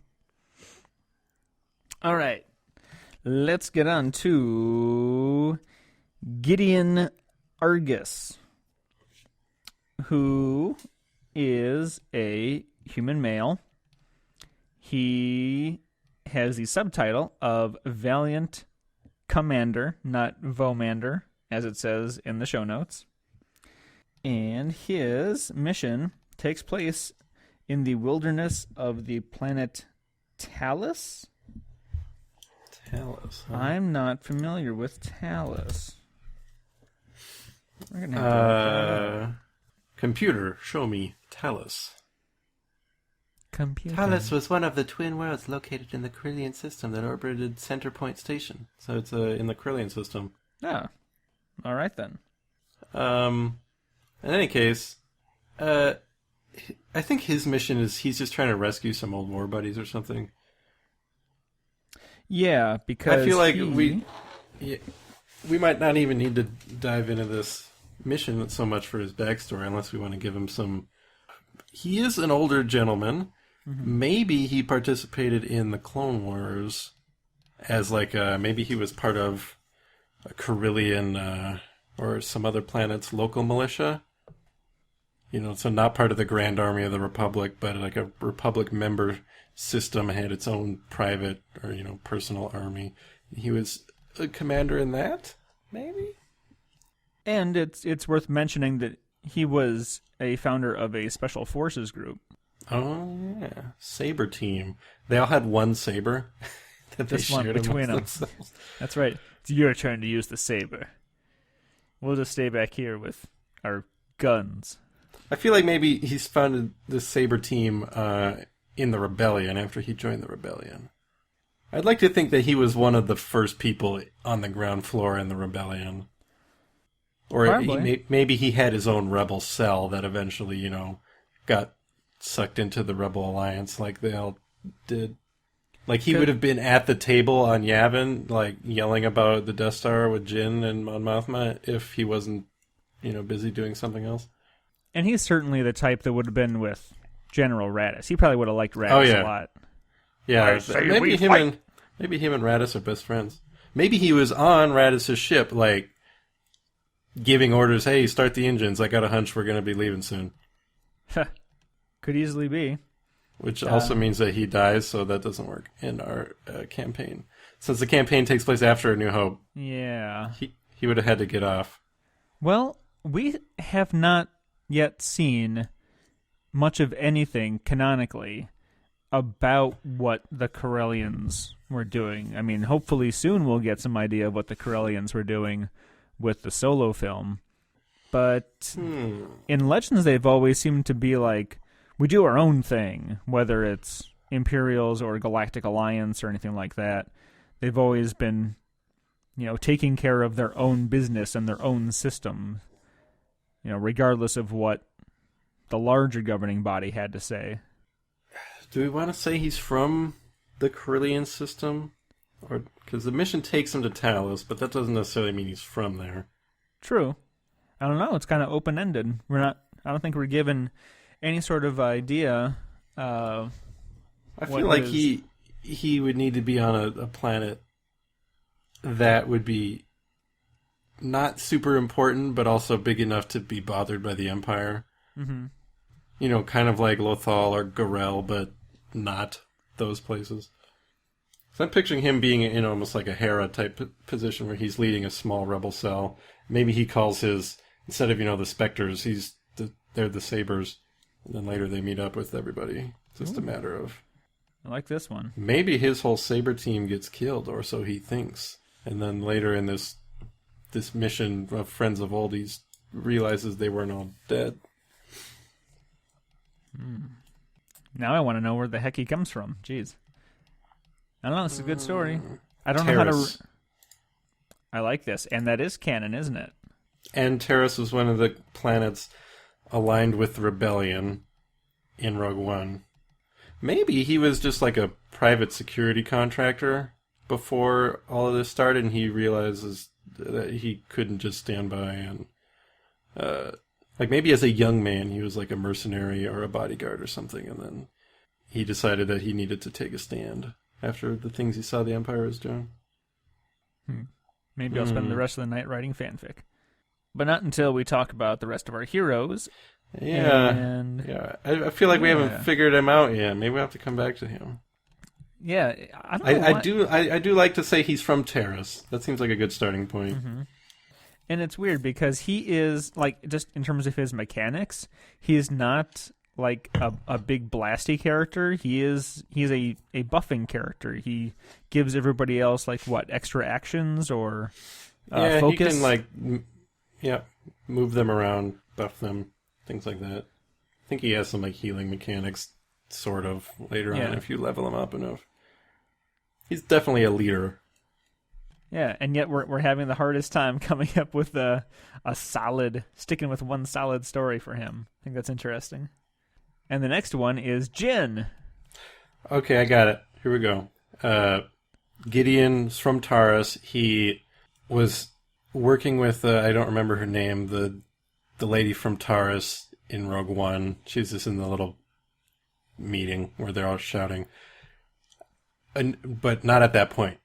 Speaker 1: All right. Let's get on to Gideon Argus, who is a human male. He has the subtitle of Valiant Commander, not Vomander, as it says in the show notes. And his mission takes place in the wilderness of the planet Talus.
Speaker 2: Talus. Huh?
Speaker 1: I'm not familiar with Talus. We're gonna have to
Speaker 2: computer, show me Talus.
Speaker 1: Computer.
Speaker 2: Talus was one of the twin worlds located in the Carillion system that orbited Center Point Station. So it's in the Carillion system.
Speaker 1: Oh. All right, then.
Speaker 2: In any case, I think his mission is he's just trying to rescue some old war buddies or something.
Speaker 1: Yeah, because
Speaker 2: I feel like we might not even need to dive into this mission so much for his backstory unless we want to give him some... He is an older gentleman. Mm-hmm. Maybe he participated in the Clone Wars as like maybe he was part of a Carillion or some other planet's local militia. So not part of the Grand Army of the Republic, but like a Republic member system had its own private or personal army. He was a commander in that, maybe.
Speaker 1: And it's worth mentioning that he was a founder of a special forces group.
Speaker 2: Oh yeah, Saber team. They all had one saber that they
Speaker 1: this one
Speaker 2: shared
Speaker 1: between them.
Speaker 2: themselves.
Speaker 1: That's right. It's your turn to use the saber. We'll just stay back here with our guns.
Speaker 2: I feel like maybe he's founded the Saber team in the Rebellion after he joined the Rebellion. I'd like to think that he was one of the first people on the ground floor in the Rebellion. Or maybe he had his own rebel cell that eventually, got sucked into the Rebel Alliance like they all did. Like he would have been at the table on Yavin, like yelling about the Death Star with Jyn and Mon Mothma if he wasn't, busy doing something else.
Speaker 1: And he's certainly the type that would have been with General Radis. He probably would have liked Radis a lot.
Speaker 2: Yeah, maybe him and Radis are best friends. Maybe he was on Radis' ship, like giving orders. Hey, start the engines. I got a hunch we're going to be leaving soon.
Speaker 1: Could easily be.
Speaker 2: Which also means that he dies, so that doesn't work in our campaign. Since the campaign takes place after A New Hope,
Speaker 1: yeah,
Speaker 2: he would have had to get off.
Speaker 1: Well, we have not yet seen much of anything canonically about what the Corellians were doing. I mean, hopefully soon we'll get some idea of what the Corellians were doing with the Solo film. But in Legends, they've always seemed to be like, we do our own thing, whether it's Imperials or Galactic Alliance or anything like that. They've always been, taking care of their own business and their own system, regardless of what the larger governing body had to say.
Speaker 2: Do we want to say he's from the Corellian system? Or because the mission takes him to Talos, but that doesn't necessarily mean he's from there.
Speaker 1: True. I don't know. It's kind of open-ended. I don't think we're given any sort of idea.
Speaker 2: I feel like he would need to be on a planet that would be not super important, but also big enough to be bothered by the Empire. Mm-hmm. Kind of like Lothal or Gorel, but not those places. So I'm picturing him being in almost like a Hera type position where he's leading a small rebel cell. Maybe he calls his, instead of, the Spectres, they're the Sabers. And then later they meet up with everybody. It's just a matter of...
Speaker 1: I like this one.
Speaker 2: Maybe his whole Saber team gets killed, or so he thinks. And then later in this mission of Friends of Old, he realizes they weren't all dead.
Speaker 1: Now I want to know where the heck he comes from. Jeez. I don't know. It's a good story. I don't know how to... I like this. And that is canon, isn't it?
Speaker 2: And Terrace was one of the planets aligned with the Rebellion in Rogue One. Maybe he was just like a private security contractor before all of this started, and he realizes that he couldn't just stand by and... like maybe as a young man he was like a mercenary or a bodyguard or something, and then he decided that he needed to take a stand after the things he saw the Empire was doing.
Speaker 1: Maybe I'll spend the rest of the night writing fanfic. But not until we talk about the rest of our heroes.
Speaker 2: Yeah. I feel like we haven't figured him out yet. Maybe we'll have to come back to him.
Speaker 1: Yeah, I don't know.
Speaker 2: I do like to say he's from Terrace. That seems like a good starting point.
Speaker 1: Mm-hmm. And it's weird because he is, like, just in terms of his mechanics, he is not like a big blasty character. He's a buffing character. He gives everybody else, like, what, extra actions or focus?
Speaker 2: He can, move them around, buff them, things like that. I think he has some, like, healing mechanics, sort of, later on if you level him up enough. He's definitely a leader.
Speaker 1: Yeah, and yet we're having the hardest time coming up with sticking with one solid story for him. I think that's interesting. And the next one is Jin.
Speaker 2: Okay, I got it. Here we go. Gideon's from Taurus. He was working with, I don't remember her name, the lady from Taurus in Rogue One. She's just in the little meeting where they're all shouting. But not at that point.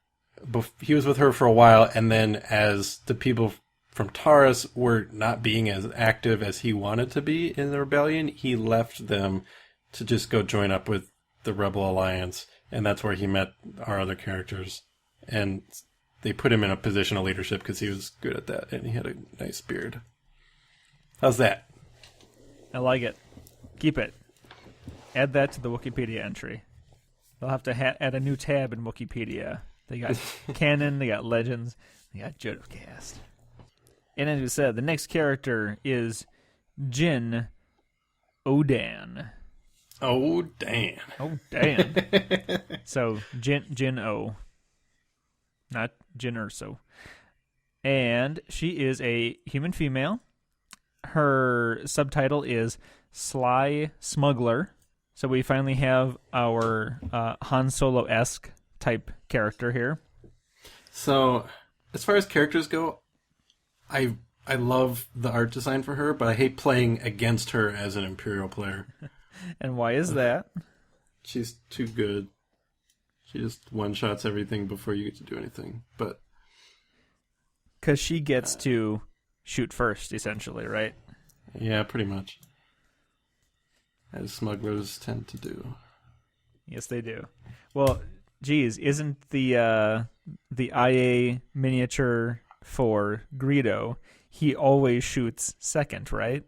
Speaker 2: He was with her for a while, and then as the people from Taurus were not being as active as he wanted to be in the rebellion, he left them to just go join up with the Rebel Alliance, and that's where he met our other characters. And they put him in a position of leadership because he was good at that, and he had a nice beard. How's that?
Speaker 1: I like it. Keep it. Add that to the Wikipedia entry. They'll have to add a new tab in Wikipedia. They got canon, they got legends, they got Jodo cast. And as we said, the next character is Jin Odan.
Speaker 2: Oh, Dan.
Speaker 1: Oh, Dan. So, Jin O. Not Jin Urso. And she is a human female. Her subtitle is Sly Smuggler. So we finally have our Han Solo-esque type character here.
Speaker 2: So, as far as characters go, I love the art design for her, but I hate playing against her as an Imperial player.
Speaker 1: And why is that?
Speaker 2: She's too good. She just one-shots everything before you get to do anything. But
Speaker 1: because she gets to shoot first, essentially, right?
Speaker 2: Yeah, pretty much. As smugglers tend to do.
Speaker 1: Yes, they do. Well, geez, isn't the IA miniature for Greedo, he always shoots second, right?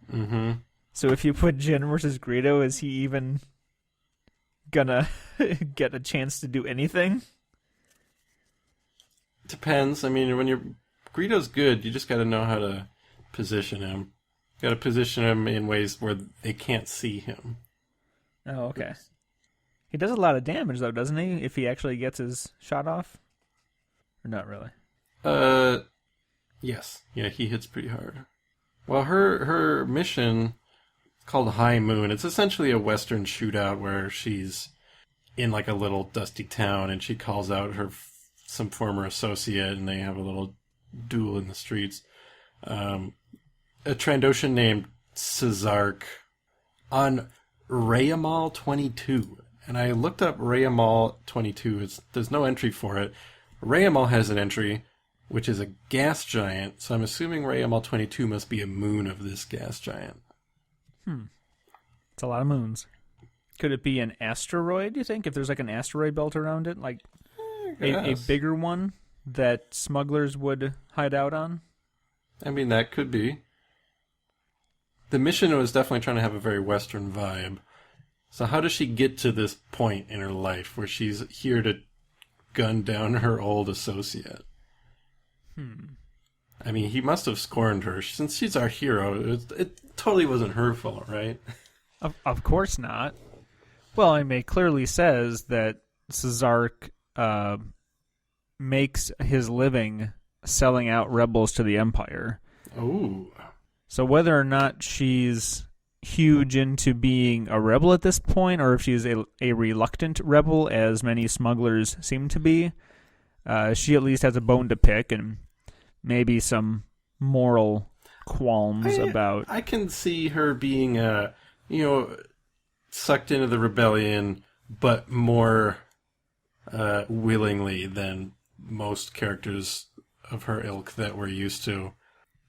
Speaker 2: Mm-hmm.
Speaker 1: So if you put Jin versus Greedo, is he even gonna get a chance to do anything?
Speaker 2: Depends. I mean, when Greedo's good, you just got to know how to position him. Got to position him in ways where they can't see him.
Speaker 1: Oh, okay. He does a lot of damage, though, doesn't he? If he actually gets his shot off? Or not really?
Speaker 2: Yes. Yeah, he hits pretty hard. Well, her mission is called High Moon. It's essentially a Western shootout where she's in like a little dusty town and she calls out some former associate and they have a little duel in the streets. A Trandoshan named Cesark on Rayamal 22. And I looked up Rayamal 22. There's no entry for it. Rayamal has an entry, which is a gas giant. So I'm assuming Rayamal 22 must be a moon of this gas giant.
Speaker 1: It's a lot of moons. Could it be an asteroid, do you think? If there's like an asteroid belt around it? Like a bigger one that smugglers would hide out on?
Speaker 2: I mean, that could be. The mission was definitely trying to have a very Western vibe. So how does she get to this point in her life where she's here to gun down her old associate? I mean, he must have scorned her. Since she's our hero, it totally wasn't her fault, right?
Speaker 1: Of course not. Well, I mean, it clearly says that Cesark makes his living selling out rebels to the Empire.
Speaker 2: Oh.
Speaker 1: So whether or not she's huge into being a rebel at this point, or if she's a reluctant rebel, as many smugglers seem to be, she at least has a bone to pick and maybe some moral qualms about...
Speaker 2: I can see her being, sucked into the rebellion, but more willingly than most characters of her ilk that we're used to.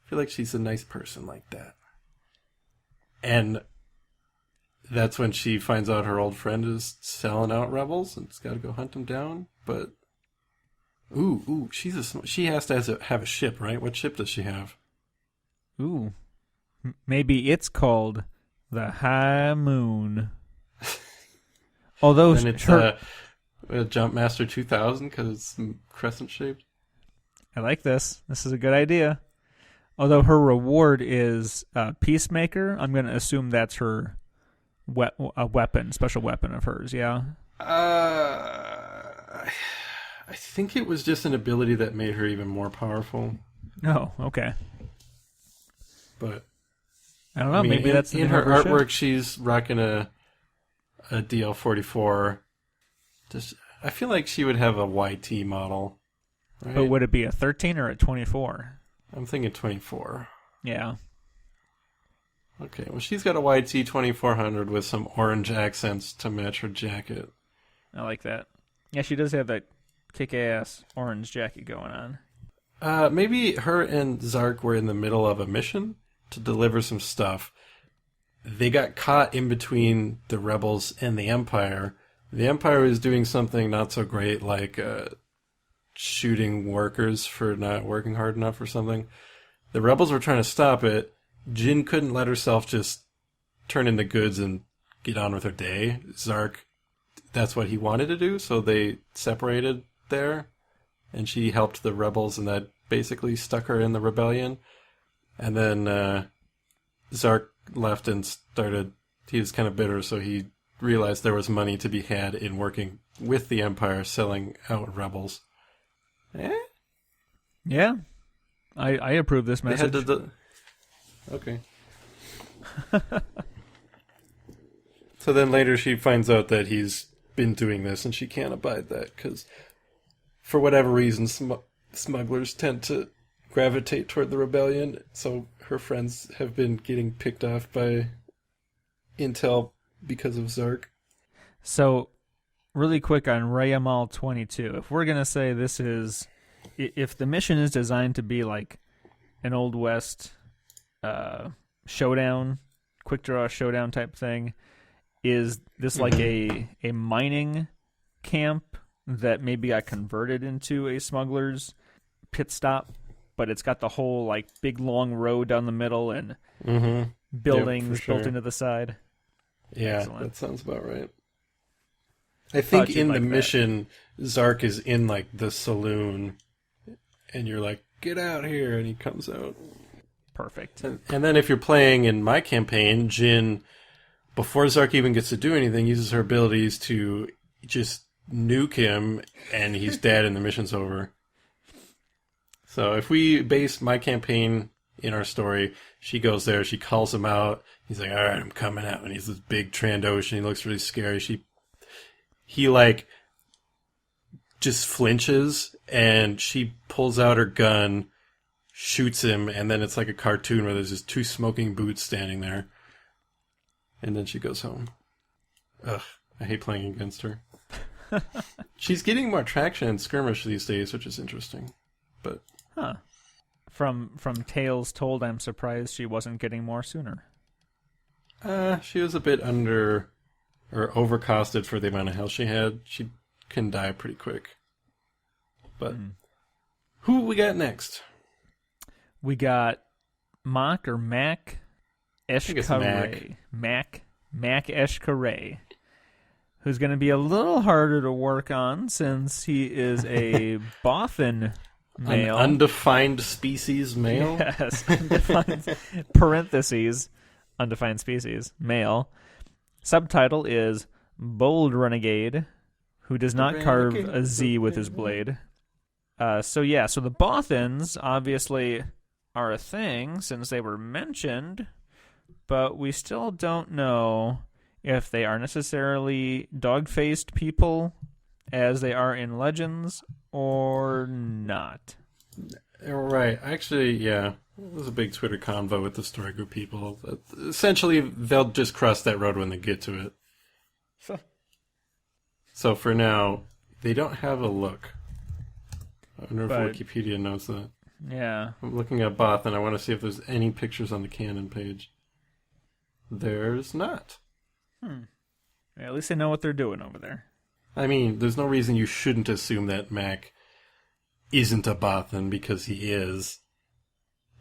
Speaker 2: I feel like she's a nice person like that. And that's when she finds out her old friend is selling out rebels and has got to go hunt them down. But, she has to have a ship, right? What ship does she have?
Speaker 1: Ooh. Maybe it's called the High Moon. Although
Speaker 2: and it's a Jumpmaster 2000 because it's crescent shaped.
Speaker 1: I like this. This is a good idea. Although her reward is Peacemaker, I'm going to assume that's her weapon, special weapon of hers, yeah?
Speaker 2: I think it was just an ability that made her even more powerful.
Speaker 1: Oh, okay.
Speaker 2: But
Speaker 1: I don't know, maybe that's
Speaker 2: in her artwork, she's rocking a DL-44. I feel like she would have a YT model. Right?
Speaker 1: But would it be a 13 or a 24?
Speaker 2: I'm thinking 24.
Speaker 1: Yeah.
Speaker 2: Okay, well, she's got a YT 2400 with some orange accents to match her jacket.
Speaker 1: I like that. Yeah, she does have that kick-ass orange jacket going on.
Speaker 2: Maybe her and Zark were in the middle of a mission to deliver some stuff. They got caught in between the rebels and the Empire. The Empire was doing something not so great, like shooting workers for not working hard enough or something. The rebels were trying to stop it. Jin couldn't let herself just turn in the goods and get on with her day. Zark, that's what he wanted to do, so they separated there, and she helped the rebels, and that basically stuck her in the rebellion. And then Zark left and he was kind of bitter, so he realized there was money to be had in working with the Empire, selling out rebels.
Speaker 1: Yeah. I approve this message.
Speaker 2: Okay. So then later she finds out that he's been doing this, and she can't abide that, because for whatever reason, smugglers tend to gravitate toward the rebellion, so her friends have been getting picked off by Intel because of Zark.
Speaker 1: So, really quick on Rayamal 22. If we're going to say this is... If the mission is designed to be like an Old West showdown, quick draw showdown type thing, is this like a mining camp that maybe got converted into a smuggler's pit stop? but it's got the whole like big long road down the middle and buildings
Speaker 2: sure.
Speaker 1: built into the side.
Speaker 2: Yeah,
Speaker 1: Excellent.
Speaker 2: that sounds about right. I think in the mission, Zark is in like the saloon, and you're like, "Get out here!" and he comes out.
Speaker 1: Perfect.
Speaker 2: And then if you're playing in my campaign, Jin, before Zark even gets to do anything, uses her abilities to just nuke him, and he's dead, and the mission's over. So if we base my campaign in our story, she goes there, she calls him out. He's like, "All right, I'm coming out," and he's this big Trandoshan. He looks really scary. He like just flinches, and she pulls out her gun, shoots him, and then it's like a cartoon where there's just two smoking boots standing there. And then she goes home. Ugh, I hate playing against her. She's getting more traction in skirmish these days, which is interesting. But
Speaker 1: From tales told, I'm surprised she wasn't getting more sooner.
Speaker 2: She was a bit under or overcosted for the amount of health she had. She can die pretty quick. But who we got next?
Speaker 1: We got Mac Eshkare. Mac Eshkare, who's going to be a little harder to work on since he is a Bothan male.
Speaker 2: An undefined species male?
Speaker 1: Yes, undefined, parentheses, undefined species, male. Subtitle is Bold Renegade, who does not carve a Z with his blade. So the Bothans obviously are a thing since they were mentioned, but we still don't know if they are necessarily dog-faced people as they are in Legends or not.
Speaker 2: Right. Actually, yeah. There's a big Twitter convo with the story group people. Essentially, they'll just cross that road when they get to it. So for now, they don't have a look. I wonder if Wikipedia knows that.
Speaker 1: Yeah.
Speaker 2: I'm looking at Both, and I want to see if there's any pictures on the canon page. There's not.
Speaker 1: Yeah, at least they know what they're doing over there.
Speaker 2: I mean, there's no reason you shouldn't assume that Mac isn't a Bothan because he is.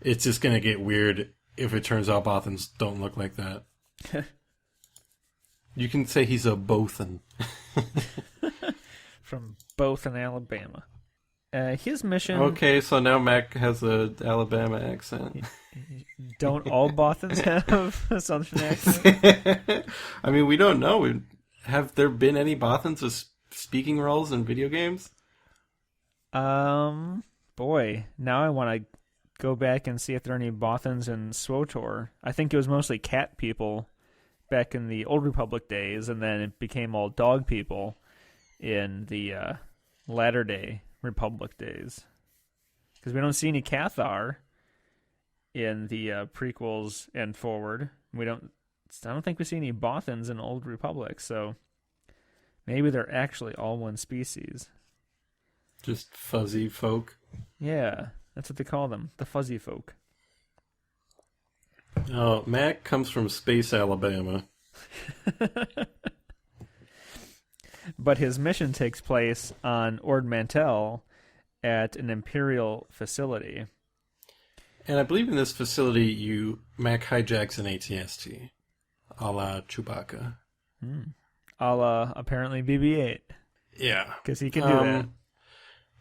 Speaker 2: It's just going to get weird if it turns out Bothans don't look like that. You can say he's a Bothan.
Speaker 1: From Bothan, Alabama. His mission...
Speaker 2: Okay, so now Mac has an Alabama accent.
Speaker 1: Don't all Bothans have a southern accent?
Speaker 2: I mean, we don't know. Have there been any Bothans with speaking roles in video games?
Speaker 1: Boy, now I want to go back and see if there are any Bothans in SWTOR. I think it was mostly cat people back in the Old Republic days, and then it became all dog people in the latter-day Republic days. Because we don't see any Cathar in the prequels and forward. I don't think we see any Bothans in Old Republic, so maybe they're actually all one species.
Speaker 2: Just fuzzy folk.
Speaker 1: Yeah, that's what they call them, the fuzzy folk.
Speaker 2: Oh, Mac comes from Space Alabama.
Speaker 1: But his mission takes place on Ord Mantell at an Imperial facility.
Speaker 2: And I believe in this facility, Mac hijacks an AT-ST, a la Chewbacca.
Speaker 1: A la, apparently, BB-8.
Speaker 2: Yeah.
Speaker 1: Because he can do that.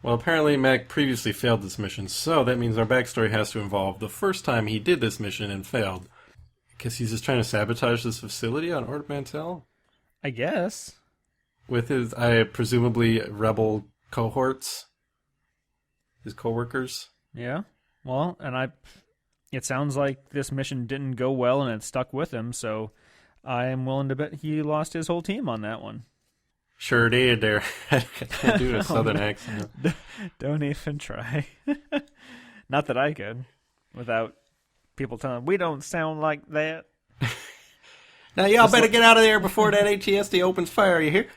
Speaker 2: Well, apparently Mac previously failed this mission, so that means our backstory has to involve the first time he did this mission and failed. Because he's just trying to sabotage this facility on Ord Mantell?
Speaker 1: I guess.
Speaker 2: With his, presumably, rebel cohorts? His co-workers?
Speaker 1: Yeah. Well, and it sounds like this mission didn't go well and it stuck with him, so I am willing to bet he lost his whole team on that one.
Speaker 2: Sure did there. I can't do a southern accent.
Speaker 1: Don't even try. Not that I could, without people telling, we don't sound like that.
Speaker 2: Now y'all better get out of there before that AT-ST opens fire, you hear?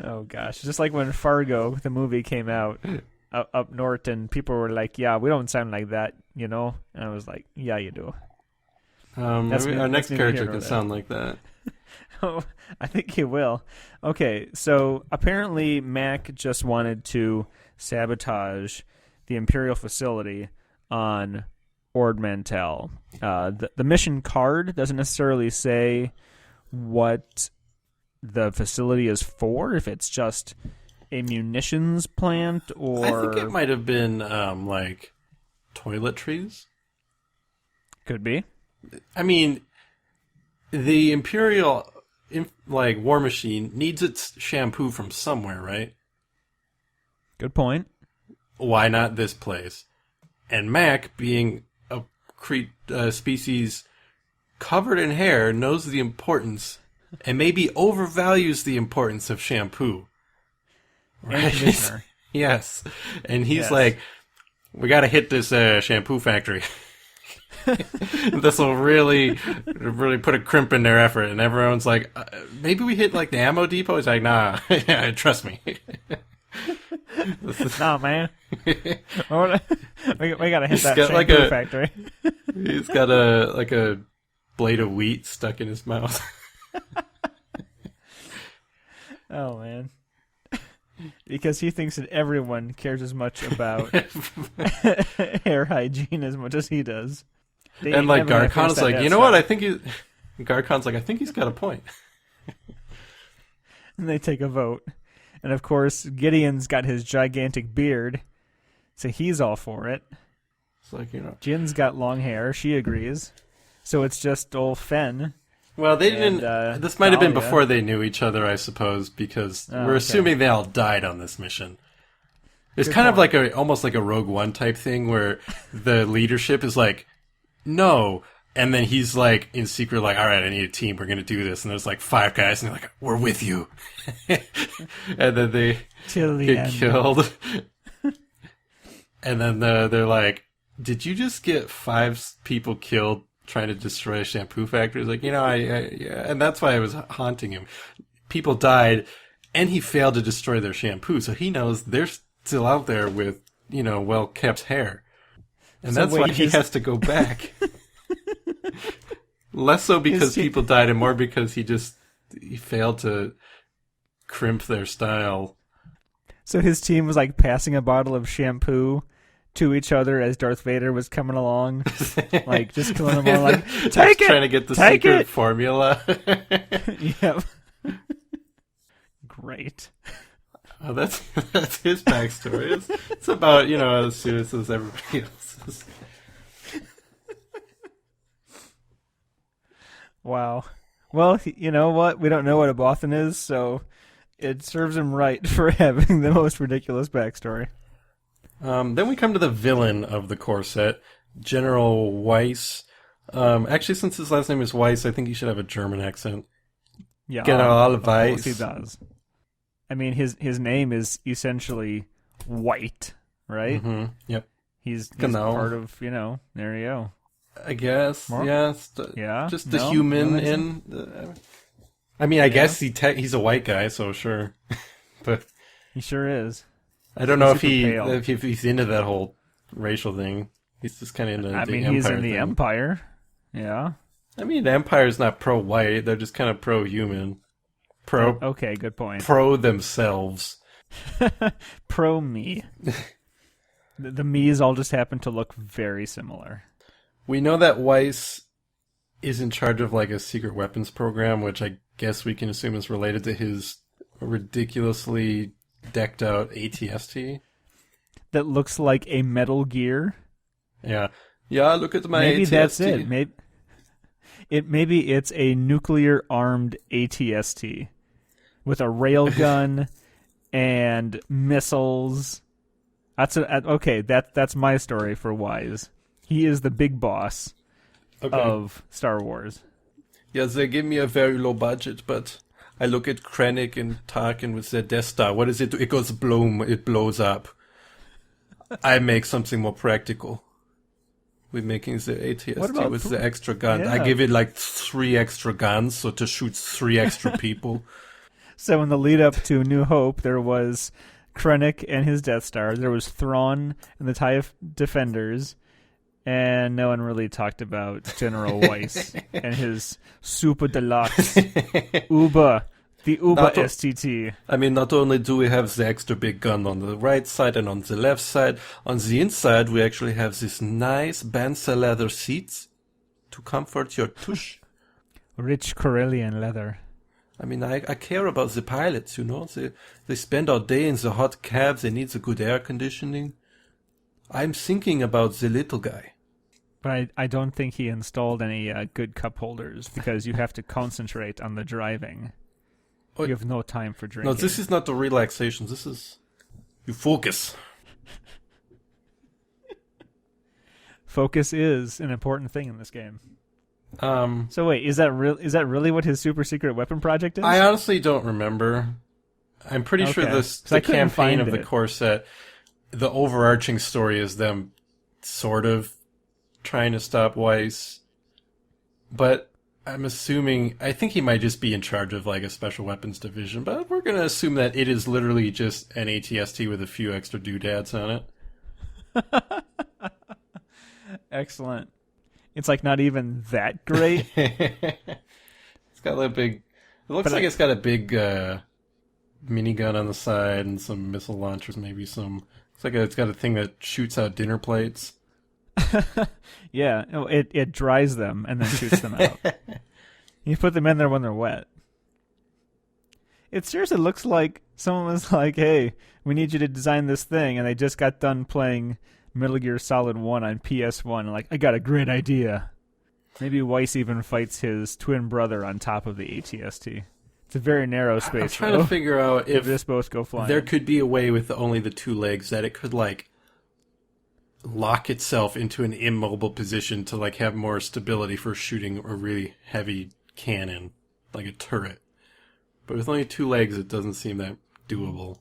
Speaker 1: Oh gosh, just like when Fargo, the movie, came out up north and people were like, yeah, we don't sound like that, you know? And I was like, yeah, you do.
Speaker 2: Our next character can sound like that.
Speaker 1: Oh, I think he will. Okay, so apparently Mac just wanted to sabotage the Imperial facility on Ord Mantell. The mission card doesn't necessarily say what the facility is for, if it's just a munitions plant or...
Speaker 2: I think it might have been, like, toiletries.
Speaker 1: Could be.
Speaker 2: I mean, the Imperial, war machine needs its shampoo from somewhere, right?
Speaker 1: Good point.
Speaker 2: Why not this place? And Mac, being a species covered in hair, knows the importance and maybe overvalues the importance of shampoo.
Speaker 1: Right? And conditioner.
Speaker 2: Yes. And he's
Speaker 1: Yes.
Speaker 2: like, we got to hit this shampoo factory. This will really put a crimp in their effort. And everyone's like, maybe we hit like the ammo depot? He's like, nah, trust me.
Speaker 1: Nah, man. we got to hit
Speaker 2: He's
Speaker 1: that
Speaker 2: got
Speaker 1: shampoo factory.
Speaker 2: He's got a blade of wheat stuck in his mouth.
Speaker 1: Oh, man. Because he thinks that everyone cares as much about hair hygiene as much as he does.
Speaker 2: And like Garcon's like, you know what? I think he's got a point.
Speaker 1: And they take a vote. And of course, Gideon's got his gigantic beard, so he's all for it.
Speaker 2: It's like,
Speaker 1: Jin's got long hair. She agrees. So it's just old Fen.
Speaker 2: Well, they didn't. This might have been
Speaker 1: Dahlia.
Speaker 2: before they knew each other, I suppose, because we're assuming they all died on this mission. It's
Speaker 1: Good
Speaker 2: kind of
Speaker 1: point.
Speaker 2: like almost like a Rogue One type thing where the leadership is like, no. And then he's like, in secret, like, all right, I need a team. We're going to do this. And there's like 5 guys, and they're like, we're with you. And then they
Speaker 1: Till the
Speaker 2: get
Speaker 1: end.
Speaker 2: killed. And then they're like, did you just get 5 people killed trying to destroy a shampoo factory? He's like, yeah. And that's why I was haunting him. People died, and he failed to destroy their shampoo. So he knows they're still out there with, well-kept hair. And
Speaker 1: So
Speaker 2: that's why he has to go back. Less so because people died, and more because he failed to crimp their style.
Speaker 1: So his team was like passing a bottle of shampoo to each other as Darth Vader was coming along, like just killing them all. Like, take it,
Speaker 2: trying to get the
Speaker 1: take
Speaker 2: secret
Speaker 1: it.
Speaker 2: formula.
Speaker 1: Yep. Great.
Speaker 2: Oh, that's his backstory. It's about as serious as everybody else's.
Speaker 1: Wow. Well, you know what? We don't know what a Bothan is, so it serves him right for having the most ridiculous backstory.
Speaker 2: Then we come to the villain of the core set, General Weiss. Actually, since his last name is Weiss, I think he should have a German accent.
Speaker 1: Yeah,
Speaker 2: General
Speaker 1: of course
Speaker 2: Weiss.
Speaker 1: he does. I mean, his name is essentially white, right?
Speaker 2: Mm-hmm. Yep.
Speaker 1: He's
Speaker 2: Genau.
Speaker 1: part of, there you go.
Speaker 2: I guess.
Speaker 1: Mark?
Speaker 2: Yes.
Speaker 1: Yeah?
Speaker 2: Just the
Speaker 1: No?
Speaker 2: human
Speaker 1: You don't think
Speaker 2: in. I mean, I guess he's a white guy, so sure. But
Speaker 1: He sure is.
Speaker 2: I don't know
Speaker 1: Super pale.
Speaker 2: if he's into that whole racial thing. He's just kind of into the
Speaker 1: I mean,
Speaker 2: Empire
Speaker 1: he's in the
Speaker 2: thing.
Speaker 1: Empire. Yeah.
Speaker 2: I mean, the Empire's not pro-white. They're just kind of pro-human.
Speaker 1: Okay, good point.
Speaker 2: Pro themselves.
Speaker 1: Pro me. The me's all just happen to look very similar.
Speaker 2: We know that Weiss is in charge of like a secret weapons program, which I guess we can assume is related to his ridiculously decked out ATST.
Speaker 1: That looks like a Metal Gear.
Speaker 2: Yeah. Yeah, look at my
Speaker 1: Maybe
Speaker 2: ATST.
Speaker 1: that's it. Maybe it's a nuclear armed ATST with a railgun and missiles. That's my story for Wise. He is the big boss of Star Wars.
Speaker 2: Yeah, they give me a very low budget, but I look at Krennic and Tarkin with their Death Star. What does it do? It goes bloom. It blows up. I make something more practical. We're making the ATST with the extra gun.
Speaker 1: Yeah.
Speaker 2: I give it like 3 extra guns, so to shoot 3 extra people.
Speaker 1: So in the lead up to New Hope, there was Krennic and his Death Star. There was Thrawn and the TIE Defenders. And no one really talked about General Weiss and his Super Deluxe Uber, the Uber
Speaker 2: Not o-
Speaker 1: STT.
Speaker 2: I mean, not only do we have the extra big gun on the right side and on the left side, on the inside we actually have this nice Banser leather seats to comfort your tush.
Speaker 1: Rich Corellian leather.
Speaker 2: I mean, I care about the pilots, you know. They spend all day in the hot cabs. They need the good air conditioning. I'm thinking about the little guy.
Speaker 1: But I don't think he installed any good cup holders because you have to concentrate on the driving.
Speaker 2: Oh,
Speaker 1: You have no time for drinking.
Speaker 2: no, this is not the relaxation. This is... You focus.
Speaker 1: Focus is an important thing in this game.
Speaker 2: Um,
Speaker 1: So wait, is that really what his super secret weapon project is?
Speaker 2: I honestly don't remember. I'm pretty sure
Speaker 1: Okay.
Speaker 2: this
Speaker 1: 'Cause I
Speaker 2: the
Speaker 1: couldn't
Speaker 2: campaign
Speaker 1: find
Speaker 2: of the
Speaker 1: it.
Speaker 2: core set, the overarching story is them sort of trying to stop Weiss. But I'm assuming, I think he might just be in charge of like a special weapons division, but we're going to assume that it is literally just an ATST with a few extra doodads on it.
Speaker 1: Excellent. It's like not even that great.
Speaker 2: It's got a big, it looks
Speaker 1: But
Speaker 2: like
Speaker 1: I-
Speaker 2: it's got a big minigun on the side and some missile launchers, maybe some, it's got a thing that shoots out dinner plates.
Speaker 1: Yeah, it dries them and then shoots them out. You put them in there when they're wet. It seriously looks like someone was like, "Hey, we need you to design this thing," and they just got done playing Metal Gear Solid 1 on PS1. Like, I got a great idea. Maybe Weiss even fights his twin brother on top of the ATST. It's a very narrow space.
Speaker 2: I'm trying
Speaker 1: though.
Speaker 2: to figure out
Speaker 1: if
Speaker 2: if
Speaker 1: this both go flying.
Speaker 2: there could be a way with only the two legs that it could like lock itself into an immobile position to like have more stability for shooting a really heavy cannon, like a turret. But with only two legs, it doesn't seem that doable.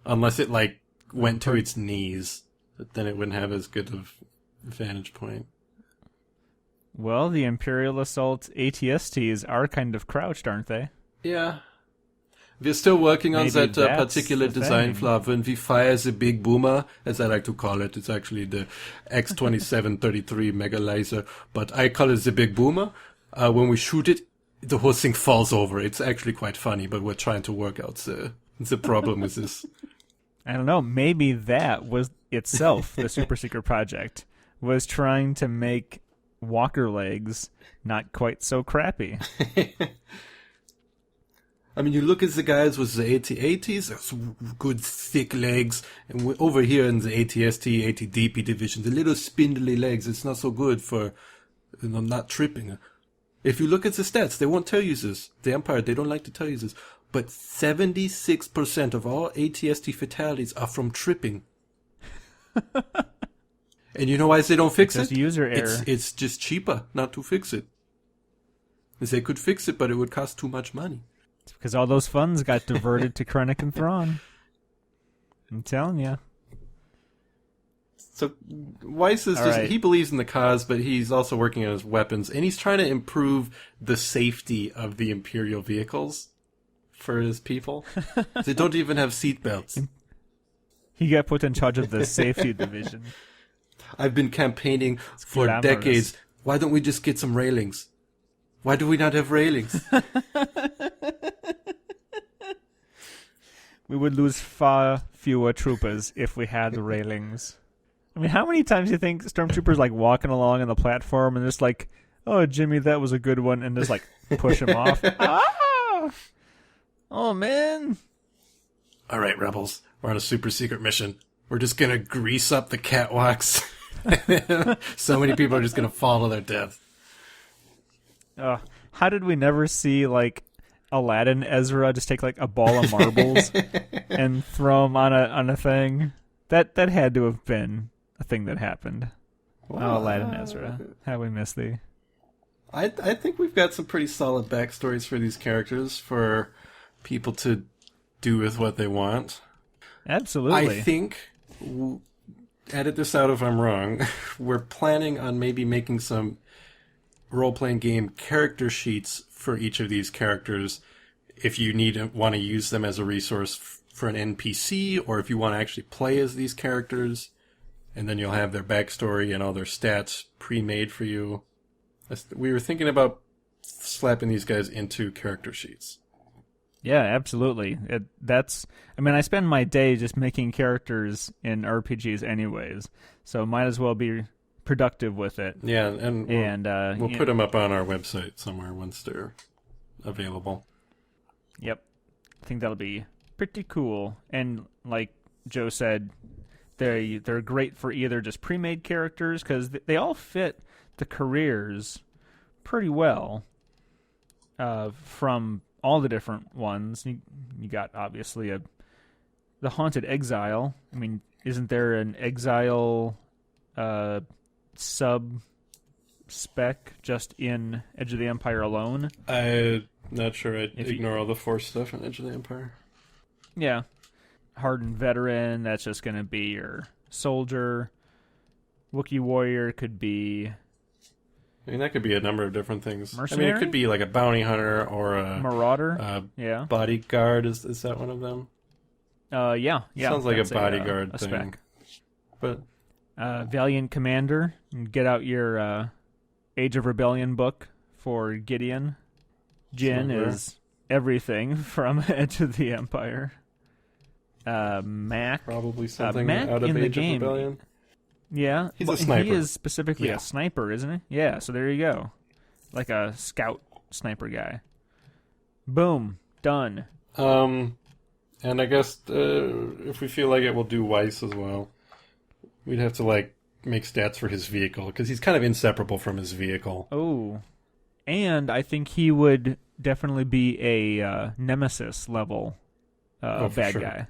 Speaker 2: Unless it like went to its knees, but then it wouldn't have as good of vantage point.
Speaker 1: Well, the Imperial Assault ATSTs are kind of crouched, aren't they?
Speaker 2: Yeah. We're still working on
Speaker 1: Maybe
Speaker 2: that
Speaker 1: that's
Speaker 2: particular
Speaker 1: the
Speaker 2: design
Speaker 1: thing.
Speaker 2: flaw. When we fire the big boomer, as I like to call it, it's actually the X2733 Mega Laser, but I call it the big boomer. When we shoot it, the whole thing falls over. It's actually quite funny, but we're trying to work out the problem with this.
Speaker 1: I don't know. Maybe that was itself the super secret project, was trying to make walker legs not quite so crappy.
Speaker 2: I mean, you look at the guys with the AT-80s, those good thick legs, and we're over here in the AT-ST, AT-DP division, the little spindly legs, it's not so good for not tripping. If you look at the stats, they won't tell you this. The Empire, they don't like to tell you this. But 76% of all AT-ST fatalities are from tripping. And you know why they don't fix
Speaker 1: Just
Speaker 2: it?
Speaker 1: user error.
Speaker 2: It's just cheaper not to fix it. They could fix it, but it would cost too much money.
Speaker 1: It's because all those funds got diverted to Krennic and Thrawn. I'm telling you.
Speaker 2: So Weiss is
Speaker 1: All
Speaker 2: just,
Speaker 1: right.
Speaker 2: he believes in the cause, but he's also working on his weapons, and he's trying to improve the safety of the Imperial vehicles for his people. They don't even have seatbelts.
Speaker 1: He got put in charge of the safety division.
Speaker 2: I've been campaigning for
Speaker 1: glamorous.
Speaker 2: decades. Why don't we just get some railings? Why do we not have railings?
Speaker 1: We would lose far fewer troopers if we had railings. I mean, how many times do you think stormtroopers like walking along on the platform and just like, "Oh, Jimmy, that was a good one," and just like push him off? Ah! Oh man!
Speaker 2: All right, rebels, we're on a super secret mission. We're just gonna grease up the catwalks. So many people are just gonna fall to their death.
Speaker 1: How did we never see like Aladdin Ezra just take like a ball of marbles and throw them on a thing? That had to have been a thing that happened. Oh, Aladdin Ezra, how we miss thee.
Speaker 2: I think we've got some pretty solid backstories for these characters for people to do with what they want.
Speaker 1: Absolutely.
Speaker 2: I think, edit this out if I'm wrong, we're planning on maybe making some role-playing game character sheets for each of these characters if you want to use them as a resource for an NPC, or if you want to actually play as these characters. and then you'll have their backstory and all their stats pre-made for you. We were thinking about slapping these guys into character sheets.
Speaker 1: Yeah, absolutely. I spend my day just making characters in RPGs anyways, so might as well be productive with it.
Speaker 2: Yeah, and we'll put them up on our website somewhere once they're available.
Speaker 1: Yep. I think that'll be pretty cool. And like Joe said, they're great for either just pre-made characters, because they all fit the careers pretty well from all the different ones. You got, obviously, the Haunted Exile. I mean, isn't there an Exile sub-spec just in Edge of the Empire alone?
Speaker 2: I'm not sure. I'd ignore all the Force stuff in Edge of the Empire.
Speaker 1: Yeah. Hardened Veteran, that's just going to be your soldier. Wookiee Warrior could be...
Speaker 2: I mean, that could be a number of different things.
Speaker 1: Mercenary?
Speaker 2: I mean, it could be like a bounty hunter or a...
Speaker 1: Marauder? Yeah.
Speaker 2: Bodyguard, is that one of them?
Speaker 1: Yeah.
Speaker 2: Sounds like a bodyguard
Speaker 1: a
Speaker 2: thing.
Speaker 1: spec.
Speaker 2: But
Speaker 1: Valiant Commander. Get out your Age of Rebellion book for Gideon. Jin is everything from Edge of the Empire. Mac.
Speaker 2: probably something
Speaker 1: Mac
Speaker 2: out of
Speaker 1: in the
Speaker 2: Age
Speaker 1: game.
Speaker 2: of Rebellion.
Speaker 1: Yeah.
Speaker 2: He's a sniper.
Speaker 1: He is specifically a sniper, isn't he? Yeah, so there you go. Like a scout sniper guy. Boom. Done.
Speaker 2: And I guess if we feel like it, we'll do Weiss as well. We'd have to make stats for his vehicle, because he's kind of inseparable from his vehicle.
Speaker 1: Oh. And I think he would definitely be a Nemesis level bad
Speaker 2: sure.
Speaker 1: guy.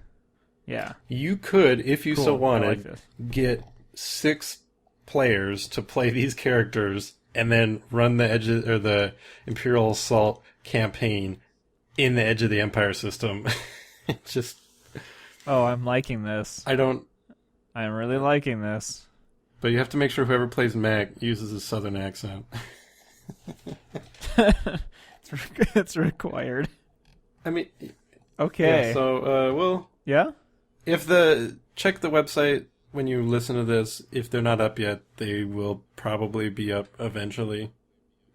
Speaker 1: Yeah.
Speaker 2: You could, if you so
Speaker 1: Cool. I
Speaker 2: wanted,
Speaker 1: like this.
Speaker 2: get 6 players to play these characters and then run the Imperial Assault campaign in the Edge of the Empire system. Just...
Speaker 1: Oh, I'm liking this. I'm really liking this.
Speaker 2: But you have to make sure whoever plays Mac uses a southern accent.
Speaker 1: It's required.
Speaker 2: I mean...
Speaker 1: Okay.
Speaker 2: Yeah, so,
Speaker 1: Yeah?
Speaker 2: check the website when you listen to this. If they're not up yet, they will probably be up eventually.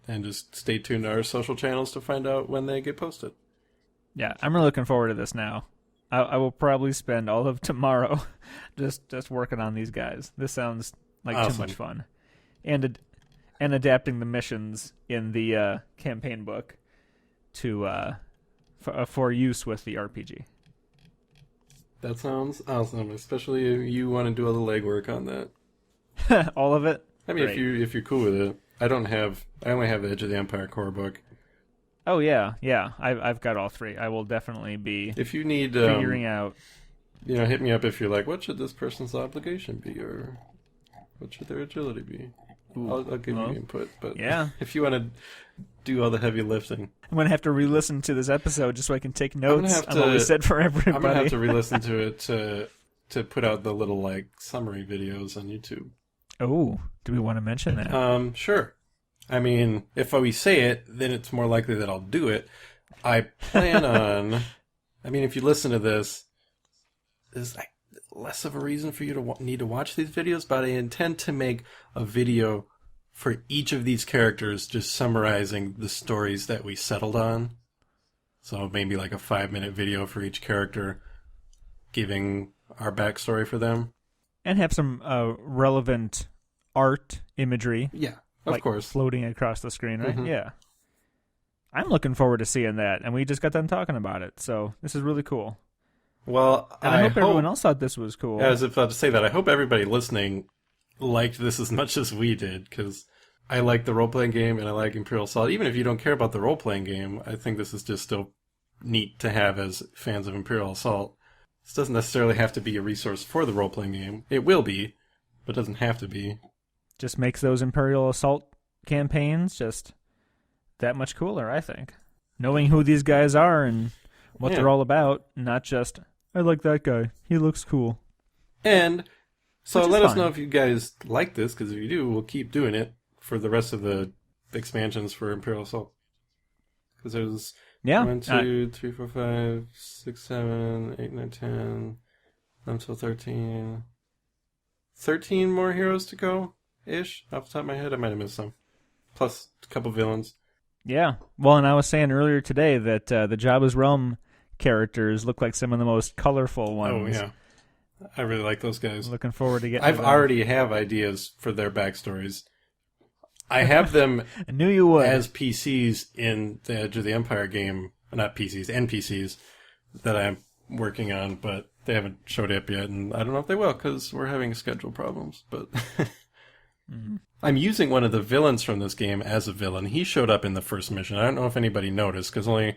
Speaker 2: And just stay tuned to our social channels to find out when they get posted.
Speaker 1: Yeah, I'm really looking forward to this now. I will probably spend all of tomorrow just working on these guys. This sounds like
Speaker 2: awesome.
Speaker 1: too much fun. And adapting the missions in the campaign book to for use with the RPG.
Speaker 2: That sounds awesome, especially if you want to do all the legwork on that.
Speaker 1: All of it?
Speaker 2: I mean,
Speaker 1: Great.
Speaker 2: if you're cool with it. I only have the Edge of the Empire core book.
Speaker 1: Oh yeah. I've got all 3. I will definitely be
Speaker 2: If you need
Speaker 1: figuring out.
Speaker 2: hit me up if you're like, what should this person's obligation be, or what should their agility be? I'll give you input, but
Speaker 1: Yeah.
Speaker 2: if you want to do all the heavy lifting,
Speaker 1: I'm gonna have to re-listen to this episode just so I can take notes on what we
Speaker 2: to-
Speaker 1: said for everybody.
Speaker 2: I'm gonna have to re-listen to it to put out the little summary videos on YouTube.
Speaker 1: Oh, do we want to mention that?
Speaker 2: Sure. I mean, if we say it, then it's more likely that I'll do it. I plan on... I mean, if you listen to this, there's less of a reason for you to need to watch these videos, but I intend to make a video for each of these characters just summarizing the stories that we settled on. So maybe like a 5-minute video for each character, giving our backstory for them.
Speaker 1: And have some relevant art imagery.
Speaker 2: Yeah, of course.
Speaker 1: Floating across the screen, right?
Speaker 2: Mhm.
Speaker 1: Yeah. I'm looking forward to seeing that, and we just got done talking about it, so this is really cool.
Speaker 2: Well,
Speaker 1: And I hope everyone else thought this was cool.
Speaker 2: Yeah, I was about to say that. I hope everybody listening liked this as much as we did, because I like the role-playing game and I like Imperial Assault. Even if you don't care about the role-playing game, I think this is just still neat to have as fans of Imperial Assault. This doesn't necessarily have to be a resource for the role-playing game. It will be, but it doesn't have to be.
Speaker 1: Just makes those Imperial Assault campaigns just that much cooler, I think. Knowing who these guys are and what they're all about, not just, I like that guy. He looks cool.
Speaker 2: And so
Speaker 1: Which is
Speaker 2: let us
Speaker 1: fine.
Speaker 2: know if you guys like this, because if you do, we'll keep doing it for the rest of the expansions for Imperial Assault. Because there's 1, 2, 3, 4, 5, 6, 7, 8, 9, 10, 11, 12, 13, 13 more heroes to go, ish. Off the top of my head, I might have missed some. Plus a couple villains.
Speaker 1: Yeah. Well, and I was saying earlier today that the Jabba's Realm characters look like some of the most colorful ones.
Speaker 2: Oh, yeah. I really like those guys.
Speaker 1: Looking forward to getting
Speaker 2: I've
Speaker 1: to them.
Speaker 2: already have ideas for their backstories. I have them
Speaker 1: I knew you would.
Speaker 2: as PCs in the Edge of the Empire game. Not PCs, NPCs that I'm working on, but they haven't showed up yet, and I don't know if they will, because we're having schedule problems, but... I'm using one of the villains from this game as a villain. He showed up in the first mission. I don't know if anybody noticed, because only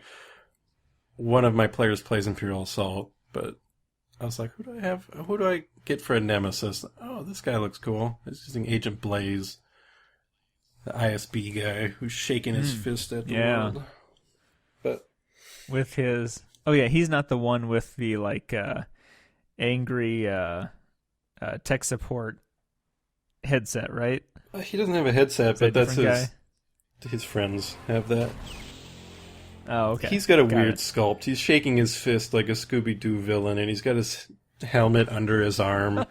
Speaker 2: one of my players plays Imperial Assault, but I was like, who do I get for a nemesis? Oh, this guy looks cool. He's using Agent Blaze, the ISB guy who's shaking his fist at the world. But
Speaker 1: with his... Oh, yeah, he's not the one with the, like, angry tech support headset, right?
Speaker 2: He doesn't have a headset, but that's
Speaker 1: guy?
Speaker 2: His friends have that.
Speaker 1: Oh, okay.
Speaker 2: He's got a weird sculpt. He's shaking his fist like a Scooby-Doo villain, and he's got his helmet under his arm.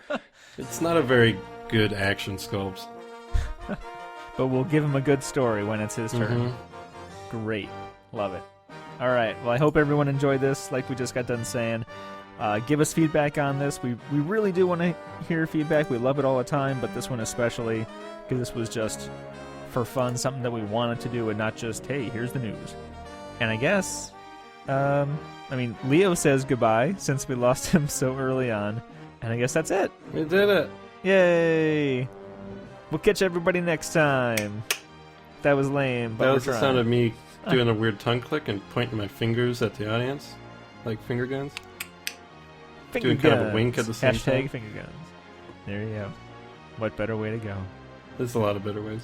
Speaker 2: It's not a very good action sculpt.
Speaker 1: But we'll give him a good story when it's his turn. Great. Love it. All right. Well, I hope everyone enjoyed this, like we just got done saying. Give us feedback on this. We really do want to hear feedback. We love it all the time, but this one especially, because this was just for fun, something that we wanted to do, and not just, hey, here's the news. And I guess, Leo says goodbye since we lost him so early on, and I guess that's it.
Speaker 2: We did it.
Speaker 1: Yay! We'll catch everybody next time. That was lame, but
Speaker 2: That
Speaker 1: we're
Speaker 2: was the
Speaker 1: trying.
Speaker 2: sound of me doing a weird tongue click and pointing my fingers at the audience, like finger guns.
Speaker 1: Finger
Speaker 2: doing kind of a
Speaker 1: guns.
Speaker 2: wink at the same
Speaker 1: Hashtag
Speaker 2: time.
Speaker 1: finger guns. There you go. What better way to go?
Speaker 2: There's a lot of better ways.